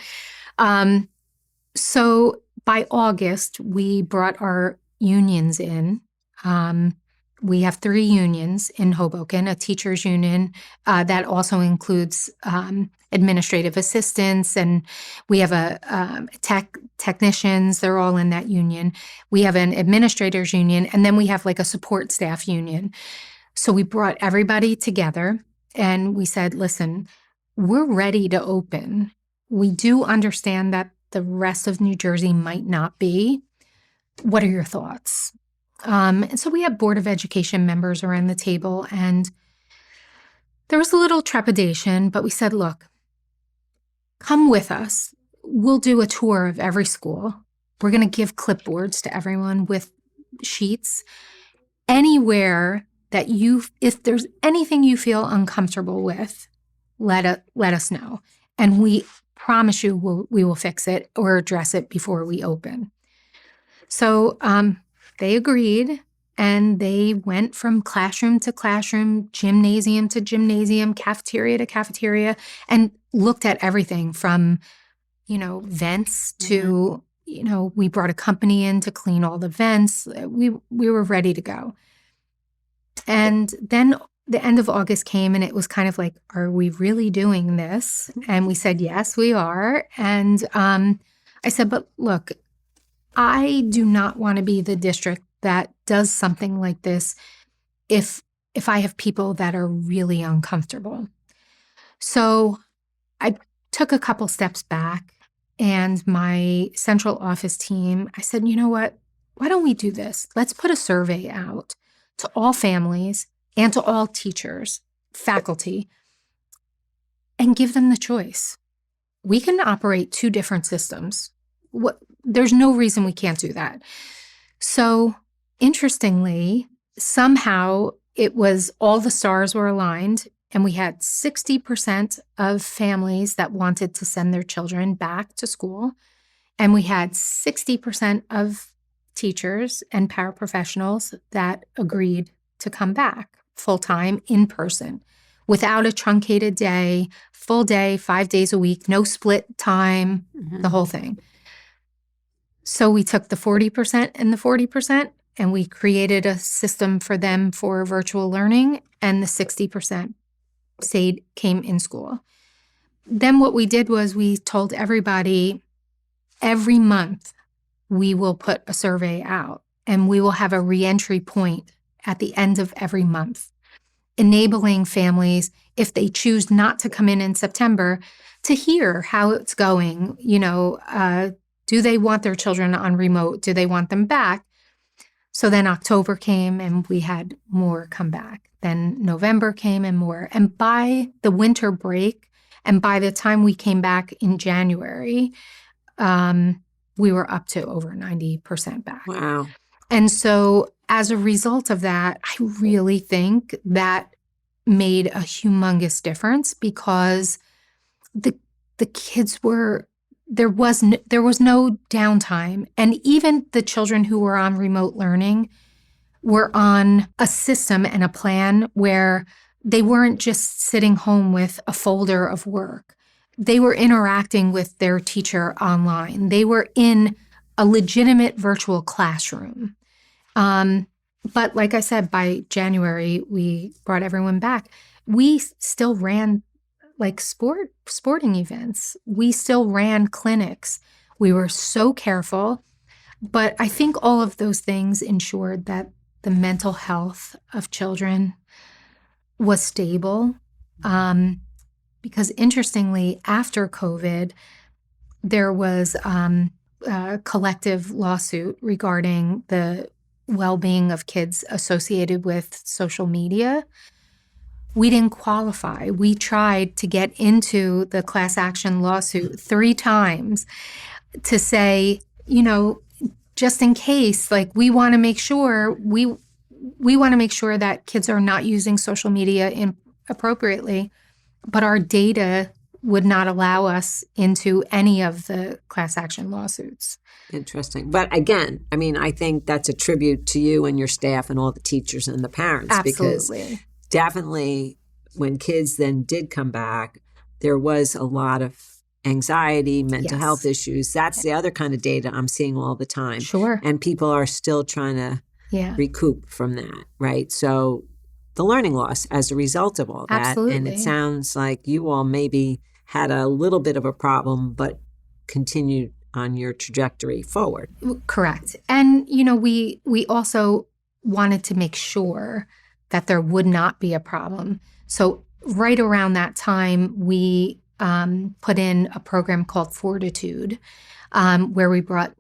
So by August, we brought our unions in. We have 3 unions in Hoboken, a teachers union that also includes administrative assistants, and we have a technicians. They're all in that union. We have an administrators union, and then we have like a support staff union. So we brought everybody together and we said, listen, we're ready to open. We do understand that the rest of New Jersey might not be. What are your thoughts? And so we had Board of Education members around the table, and there was a little trepidation, but we said, look, come with us. We'll do a tour of every school. We're going to give clipboards to everyone with sheets. Anywhere that if there's anything you feel uncomfortable with, let us know. And we promise you we will fix it or address it before we open. So they agreed, and they went from classroom to classroom, gymnasium to gymnasium, cafeteria to cafeteria, and looked at everything from, vents to, we brought a company in to clean all the vents. We were ready to go. And then the end of August came, and it was kind of like, are we really doing this? And we said, yes, we are. And I said, but look, I do not want to be the district that does something like this if I have people that are really uncomfortable. So I took a couple steps back, and my central office team, I said, you know what? Why don't we do this? Let's put a survey out to all families and to all teachers, faculty, and give them the choice. We can operate two different systems. There's no reason we can't do that. So interestingly, somehow it was all the stars were aligned, and we had 60% of families that wanted to send their children back to school. And we had 60% of teachers and paraprofessionals that agreed to come back full-time in person without a truncated day, full day, 5 days a week, no split time, the whole thing. So we took the 40% and the 40%, and we created a system for them for virtual learning, and the 60% came in school. Then what we did was we told everybody every month we will put a survey out, and we will have a reentry point at the end of every month, enabling families, if they choose not to come in September, to hear how it's going. Do they want their children on remote? Do they want them back? So then October came, and we had more come back. Then November came, and more. And by the winter break, and by the time we came back in January, we were up to over 90% back. Wow. And so as a result of that, I really think that made a humongous difference, because the kids there was no downtime. And even the children who were on remote learning were on a system and a plan where they weren't just sitting home with a folder of work. They were interacting with their teacher online. They were in a legitimate virtual classroom. But like I said, by January, we brought everyone back. We still ran like sporting events. We still ran clinics. We were so careful. But I think all of those things ensured that the mental health of children was stable. Because interestingly, after COVID, there was a collective lawsuit regarding the well-being of kids associated with social media. We didn't qualify. We tried to get into the class action lawsuit 3 times to say, just in case, like, we want to make sure that kids are not using social media inappropriately, but our data would not allow us into any of the class action lawsuits. Interesting. But again, I think that's a tribute to you and your staff and all the teachers and the parents. Absolutely. Because definitely when kids then did come back, there was a lot of anxiety, mental health issues. That's the other kind of data I'm seeing all the time. Sure. And people are still trying to recoup from that, right? So the learning loss as a result of all that. Absolutely. And it sounds like you all maybe had a little bit of a problem, but continued on your trajectory forward. Correct. And, we also wanted to make sure that there would not be a problem. So right around that time, we put in a program called Fortitude, where we brought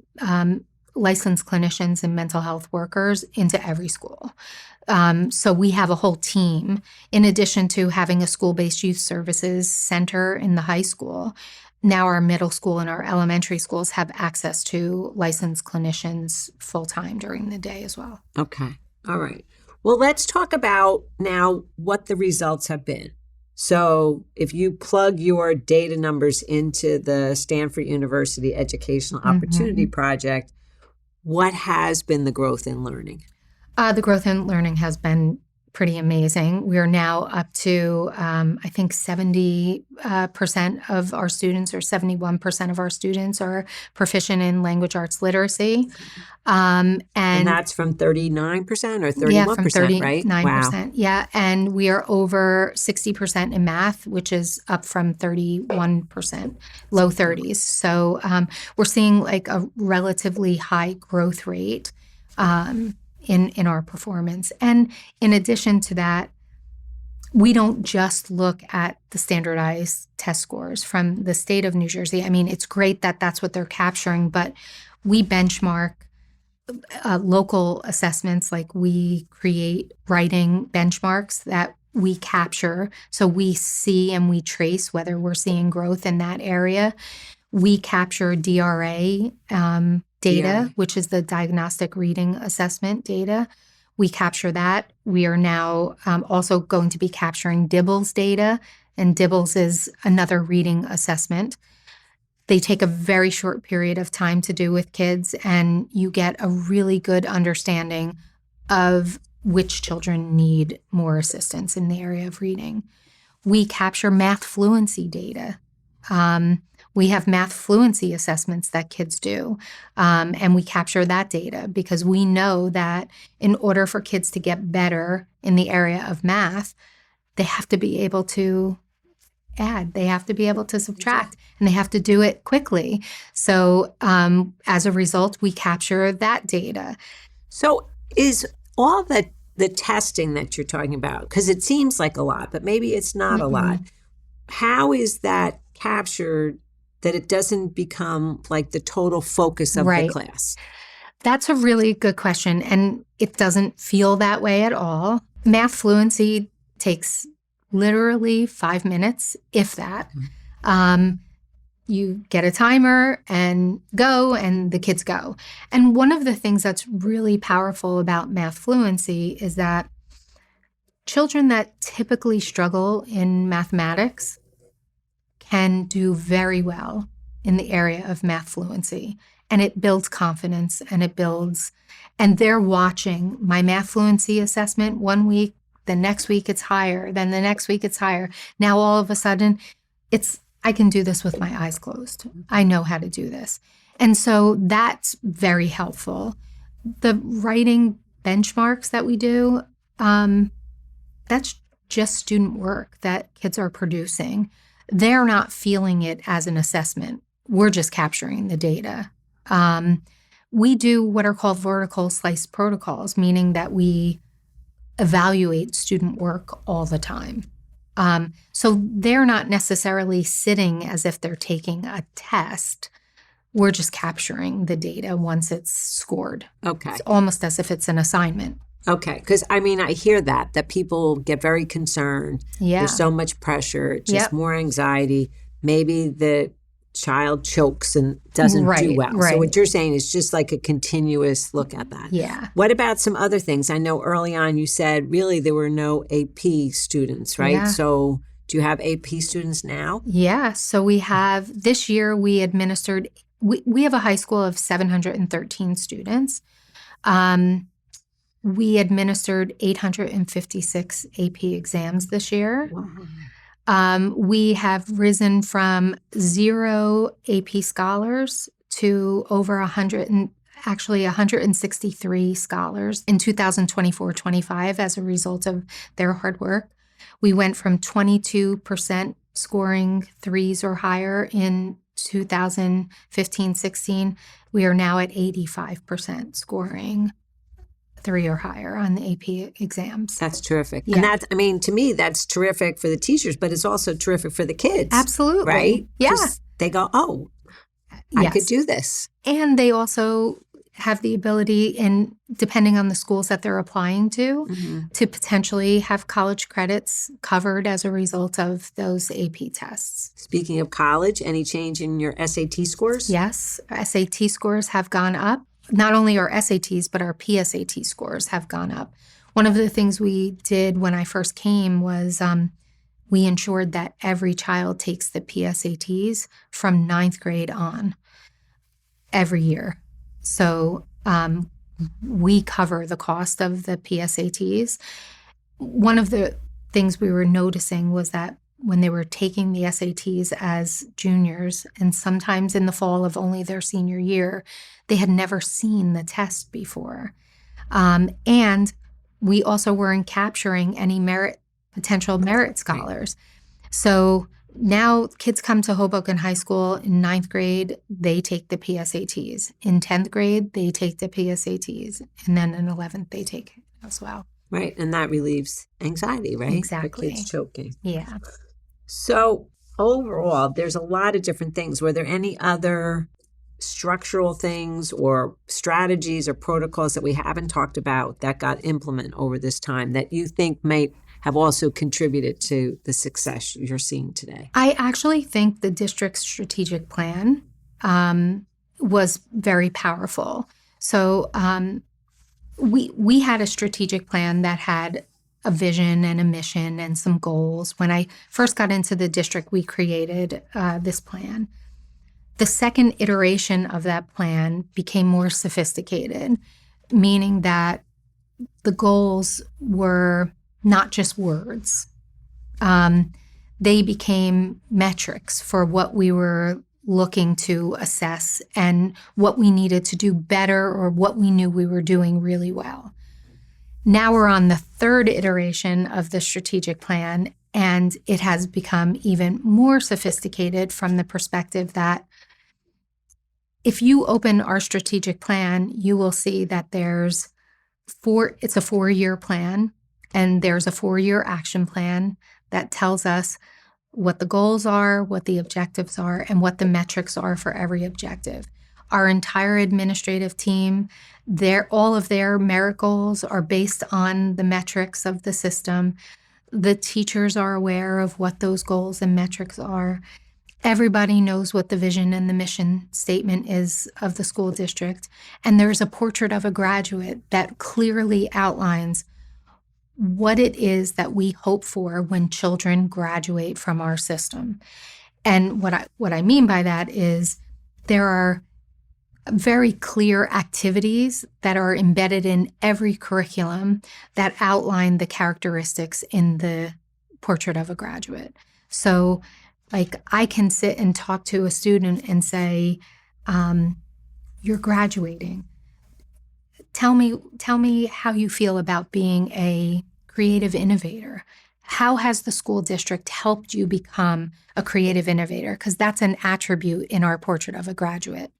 licensed clinicians and mental health workers into every school. So we have a whole team, in addition to having a school-based youth services center in the high school. Now our middle school and our elementary schools have access to licensed clinicians full-time during the day as well. Okay. All right. Well, let's talk about now what the results have been. So if you plug your data numbers into the Stanford University Educational Opportunity Project, what has been the growth in learning? The growth in learning has been pretty amazing. We are now up to, I think, 70% of our students, or 71% of our students, are proficient in language arts literacy. And that's from 39% or 31%, yeah, from 39%, right? Wow. Yeah, and we are over 60% in math, which is up from 31%, low 30s. So we're seeing like a relatively high growth rate in our performance. And in addition to that, we don't just look at the standardized test scores from the state of New Jersey. I mean, it's great that that's what they're capturing, but we benchmark local assessments. Like, we create writing benchmarks that we capture, so we see and we trace whether we're seeing growth in that area. We capture DRA data, which is the diagnostic reading assessment data. We capture that. We are now also going to be capturing DIBELS data, and DIBELS is another reading assessment. They take a very short period of time to do with kids, and you get a really good understanding of which children need more assistance in the area of reading. We capture math fluency data. We have math fluency assessments that kids do, and we capture that data because we know that in order for kids to get better in the area of math, they have to be able to add, they have to be able to subtract, and they have to do it quickly. So as a result, we capture that data. So is all the testing that you're talking about, because it seems like a lot, but maybe it's not a lot, how is that captured that it doesn't become like the total focus of the class? That's a really good question, and it doesn't feel that way at all. Math fluency takes literally 5 minutes, if that. You get a timer and go, and the kids go. And one of the things that's really powerful about math fluency is that children that typically struggle in mathematics can do very well in the area of math fluency. And it builds confidence, and they're watching my math fluency assessment one week, the next week it's higher, then the next week it's higher. Now all of a sudden I can do this with my eyes closed. I know how to do this. And so that's very helpful. The writing benchmarks that we do, that's just student work that kids are producing. They're not feeling it as an assessment. We're just capturing the data. We do what are called vertical slice protocols, meaning that we evaluate student work all the time. So they're not necessarily sitting as if they're taking a test. We're just capturing the data once it's scored. Okay. It's almost as if it's an assignment. Okay. Because, I mean, I hear that people get very concerned. Yeah. There's so much pressure, just more anxiety. Maybe the child chokes and doesn't do well. Right. So what you're saying is just like a continuous look at that. Yeah. What about some other things? I know early on you said really there were no AP students, right? Yeah. So do you have AP students now? Yeah. So we have, this year we administered, we have a high school of 713 students. We administered 856 AP exams this year. Wow. We have risen from 0 AP scholars to over 163 scholars in 2024-25 as a result of their hard work. We went from 22% scoring 3s or higher in 2015-16. We are now at 85% scoring 3 or higher on the AP exams. That's terrific. Yeah. And that's, I mean, to me, that's terrific for the teachers, but it's also terrific for the kids. Absolutely. Right? Yeah. They go, oh, I could do this. And they also have the ability, and depending on the schools that they're applying to potentially have college credits covered as a result of those AP tests. Speaking of college, any change in your SAT scores? Yes, SAT scores have gone up. Not only our SATs, but our PSAT scores have gone up. One of the things we did when I first came was we ensured that every child takes the PSATs from ninth grade on every year. So we cover the cost of the PSATs. One of the things we were noticing was that when they were taking the SATs as juniors, and sometimes in the fall of only their senior year, they had never seen the test before. And we also weren't capturing any potential merit scholars. So now kids come to Hoboken High School in ninth grade, they take the PSATs. In 10th grade, they take the PSATs. And then in 11th, they take it as well. Right. And that relieves anxiety, right? Exactly. For kids choking. Yeah. So overall, there's a lot of different things. Were there any other structural things or strategies or protocols that we haven't talked about that got implemented over this time that you think might have also contributed to the success you're seeing today? I actually think the district's strategic plan was very powerful. So we had a strategic plan that had a vision and a mission and some goals. When I first got into the district, we created this plan. The second iteration of that plan became more sophisticated, meaning that the goals were not just words. They became metrics for what we were looking to assess and what we needed to do better or what we knew we were doing really well. Now we're on the third iteration of the strategic plan, and it has become even more sophisticated from the perspective that if you open our strategic plan, you will see that it's a 4-year plan, and there's a 4-year action plan that tells us what the goals are, what the objectives are, and what the metrics are for every objective. Our entire administrative team, all of their merit goals are based on the metrics of the system. The teachers are aware of what those goals and metrics are. Everybody knows what the vision and the mission statement is of the school district. And there's a portrait of a graduate that clearly outlines what it is that we hope for when children graduate from our system. And what I mean by that is there are very clear activities that are embedded in every curriculum that outline the characteristics in the portrait of a graduate. So like I can sit and talk to a student and say, you're graduating. Tell me how you feel about being a creative innovator. How has the school district helped you become a creative innovator? Because that's an attribute in our portrait of a graduate.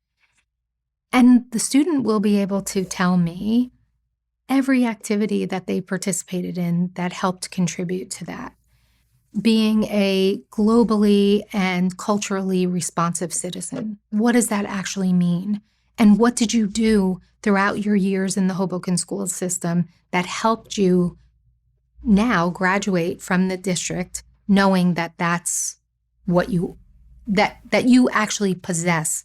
And the student will be able to tell me every activity that they participated in that helped contribute to that. Being a globally and culturally responsive citizen. What does that actually mean? And what did you do throughout your years in the Hoboken school system that helped you now graduate from the district knowing that that's what that you actually possess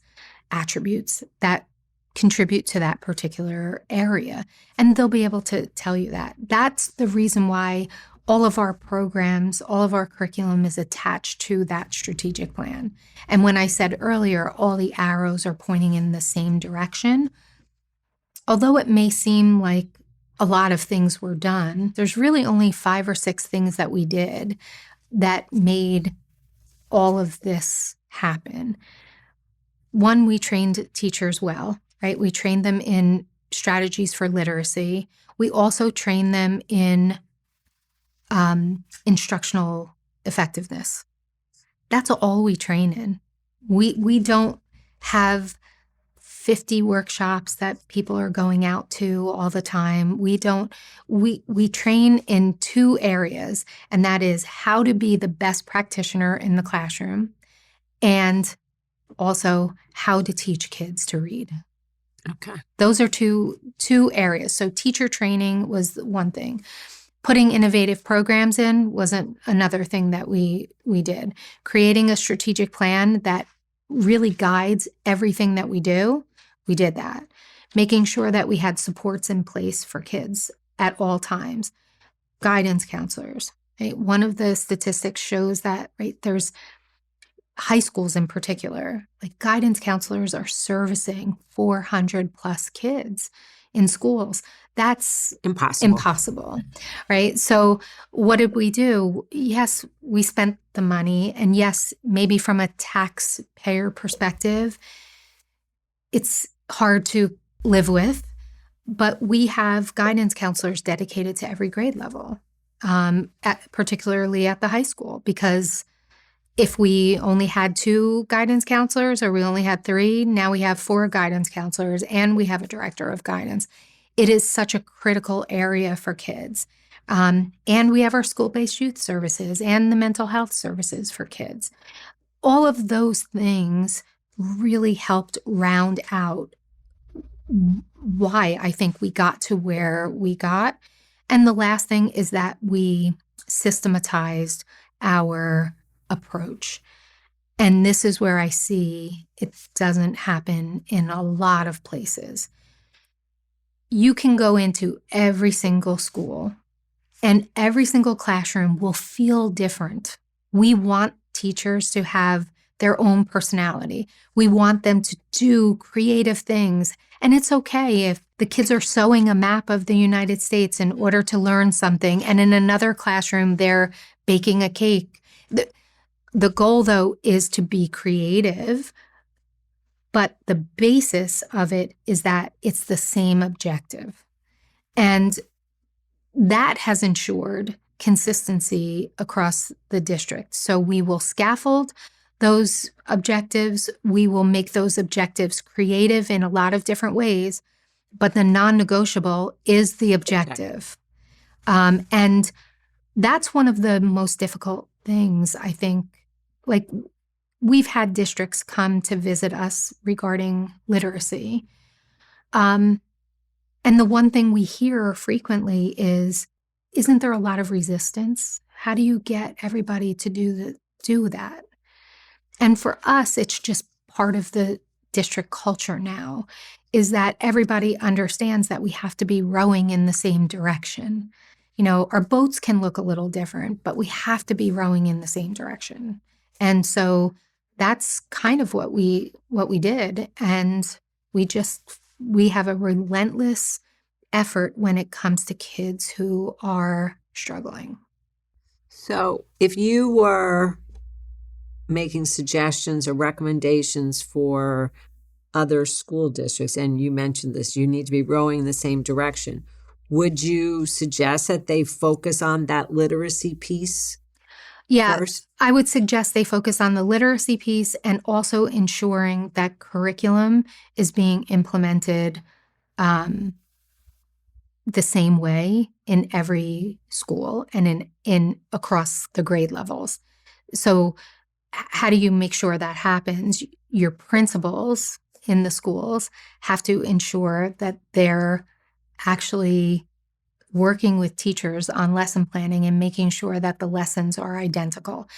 attributes that contribute to that particular area? And they'll be able to tell you that. That's the reason why all of our programs, all of our curriculum is attached to that strategic plan. And when I said earlier, all the arrows are pointing in the same direction, although it may seem like a lot of things were done, there's really only 5 or 6 things that we did that made all of this happen. One, we trained teachers well, right? We trained them in strategies for literacy. We also trained them in instructional effectiveness. That's all we train in. We don't have 50 workshops that people are going out to all the time. We train in 2 areas, and that is how to be the best practitioner in the classroom and also how to teach kids to read. Okay. Those are two areas. So teacher training was one thing. Putting innovative programs in wasn't another thing that we did. Creating a strategic plan that really guides everything that we do, we did that. Making sure that we had supports in place for kids at all times. Guidance counselors, Right? One of the statistics shows that, right, there's high schools in particular, like guidance counselors are servicing 400 plus kids in schools. That's Impossible. impossible, right? So what did we do? Yes, we spent the money, and yes, maybe from a taxpayer perspective, it's hard to live with, but we have guidance counselors dedicated to every grade level, particularly at the high school, because if we only had 2 guidance counselors or we only had 3, now we have 4 guidance counselors and we have a director of guidance. It is such a critical area for kids. And we have our school-based youth services and the mental health services for kids. All of those things really helped round out why I think we got to where we got. And the last thing is that we systematized our approach. And this is where I see it doesn't happen in a lot of places. You can go into every single school and every single classroom will feel different. We want teachers to have their own personality. We want them to do creative things. And it's okay if the kids are sewing a map of the United States in order to learn something, and in another classroom, they're baking a cake. The goal, though, is to be creative, but the basis of it is that it's the same objective. And that has ensured consistency across the district. So we will scaffold those objectives. We will make those objectives creative in a lot of different ways, but the non-negotiable is the objective. And that's one of the most difficult things, I think. Like, we've had districts come to visit us regarding literacy. And the one thing we hear frequently is, isn't there a lot of resistance? How do you get everybody to do that? And for us, it's just part of the district culture now, is that everybody understands that we have to be rowing in the same direction. You know, our boats can look a little different, but we have to be rowing in the same direction. And so that's kind of what we did. And we have a relentless effort when it comes to kids who are struggling. So if you were making suggestions or recommendations for other school districts, and you mentioned this, you need to be rowing in the same direction, would you suggest that they focus on that literacy piece? Yeah, first? I would suggest they focus on the literacy piece and also ensuring that curriculum is being implemented the same way in every school and in across the grade levels. So how do you make sure that happens? Your principals in the schools have to ensure that they're actually working with teachers on lesson planning and making sure that the lessons are identical.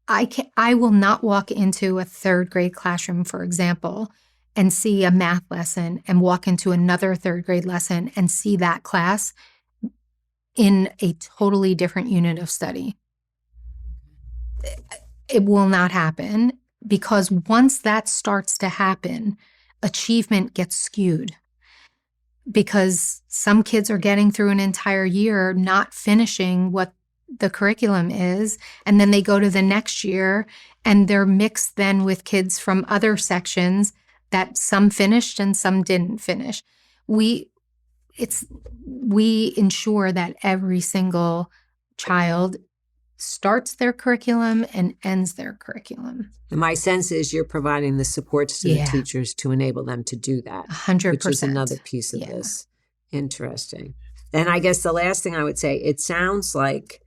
I will not walk into a 3rd grade classroom, for example, and see a math lesson and walk into another 3rd grade lesson and see that class in a totally different unit of study. It will not happen, because once that starts to happen, achievement gets skewed. Because some kids are getting through an entire year not finishing what the curriculum is, and then they go to the next year and they're mixed then with kids from other sections that some finished and some didn't finish. We ensure that every single child starts their curriculum and ends their curriculum. And my sense is you're providing the supports to the teachers to enable them to do that. 100%. Which is another piece of this. Interesting. And I guess the last thing I would say, it sounds like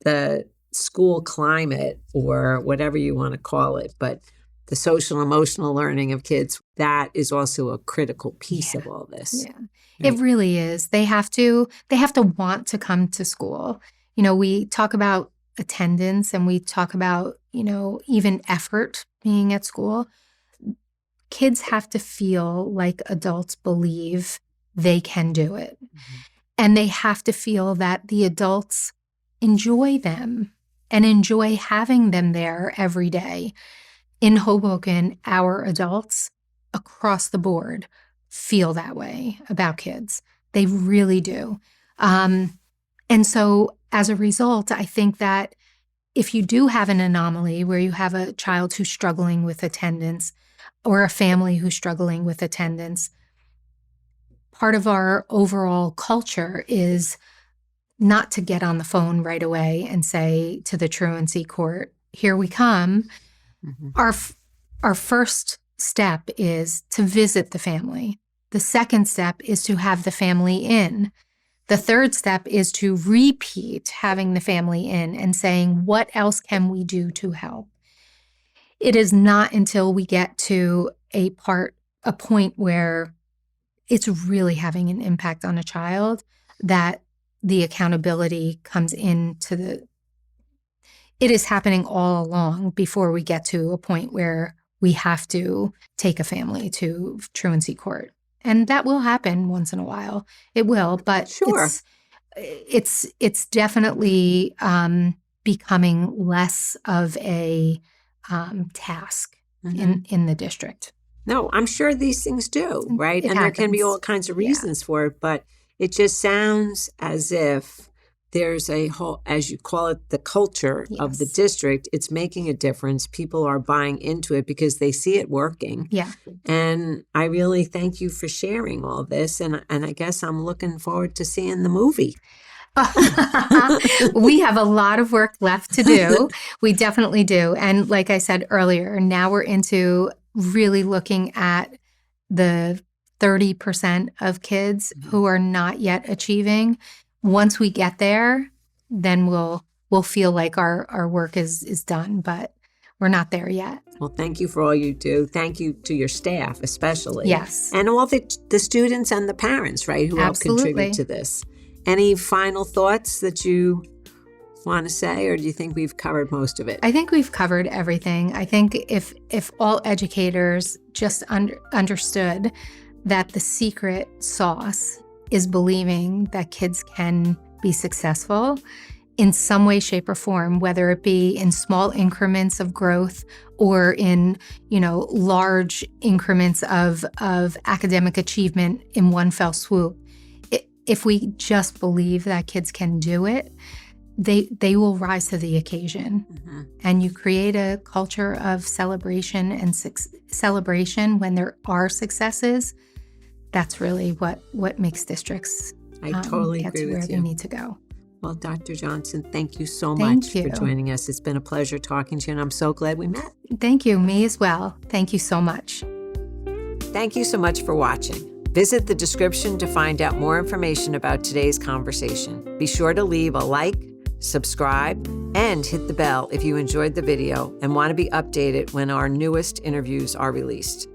the school climate, or whatever you want to call it, but the social emotional learning of kids, that is also a critical piece of all this. Yeah, right? It really is. They have to want to come to school. You know, we talk about attendance and we talk about, you know, even effort being at school. Kids have to feel like adults believe they can do it. Mm-hmm. And they have to feel that the adults enjoy them and enjoy having them there every day. In Hoboken, our adults across the board feel that way about kids. They really do. And so as a result, I think that if you do have an anomaly where you have a child who's struggling with attendance or a family who's struggling with attendance, part of our overall culture is not to get on the phone right away and say to the truancy court, here we come. Mm-hmm. Our first step is to visit the family. The second step is to have the family in. The third step is to repeat having the family in and saying, what else can we do to help? It is not until we get to a point where it's really having an impact on a child that the accountability comes into it is happening all along before we get to a point where we have to take a family to truancy court. And that will happen once in a while. It will, but Sure. it's definitely becoming less of a task in the district. No, I'm sure these things do, right? It and happens. There can be all kinds of reasons for it, but it just sounds as if there's a whole, as you call it, the culture of the district. It's making a difference. People are buying into it because they see it working. Yeah. And I really thank you for sharing all this. And I guess I'm looking forward to seeing the movie. We have a lot of work left to do. We definitely do. And like I said earlier, now we're into really looking at the 30% of kids who are not yet achieving. Once we get there, then we'll feel like our work is done, but we're not there yet. Well, thank you for all you do. Thank you to your staff, especially. Yes. And all the students and the parents, right, who help contribute to this. Any final thoughts that you want to say, or do you think we've covered most of it? I think we've covered everything. I think if all educators just understood that the secret sauce is believing that kids can be successful in some way, shape, or form, whether it be in small increments of growth or in, large increments of academic achievement in one fell swoop. If we just believe that kids can do it, they will rise to the occasion. Mm-hmm. And you create a culture of celebration and celebration when there are successes. That's really what makes districts I totally get agree to with where you. they need to go. Well, Dr. Johnson, thank you so much for joining us. It's been a pleasure talking to you, and I'm so glad we met. Thank you. Me as well. Thank you so much. Thank you so much for watching. Visit the description to find out more information about today's conversation. Be sure to leave a like, subscribe, and hit the bell if you enjoyed the video and want to be updated when our newest interviews are released.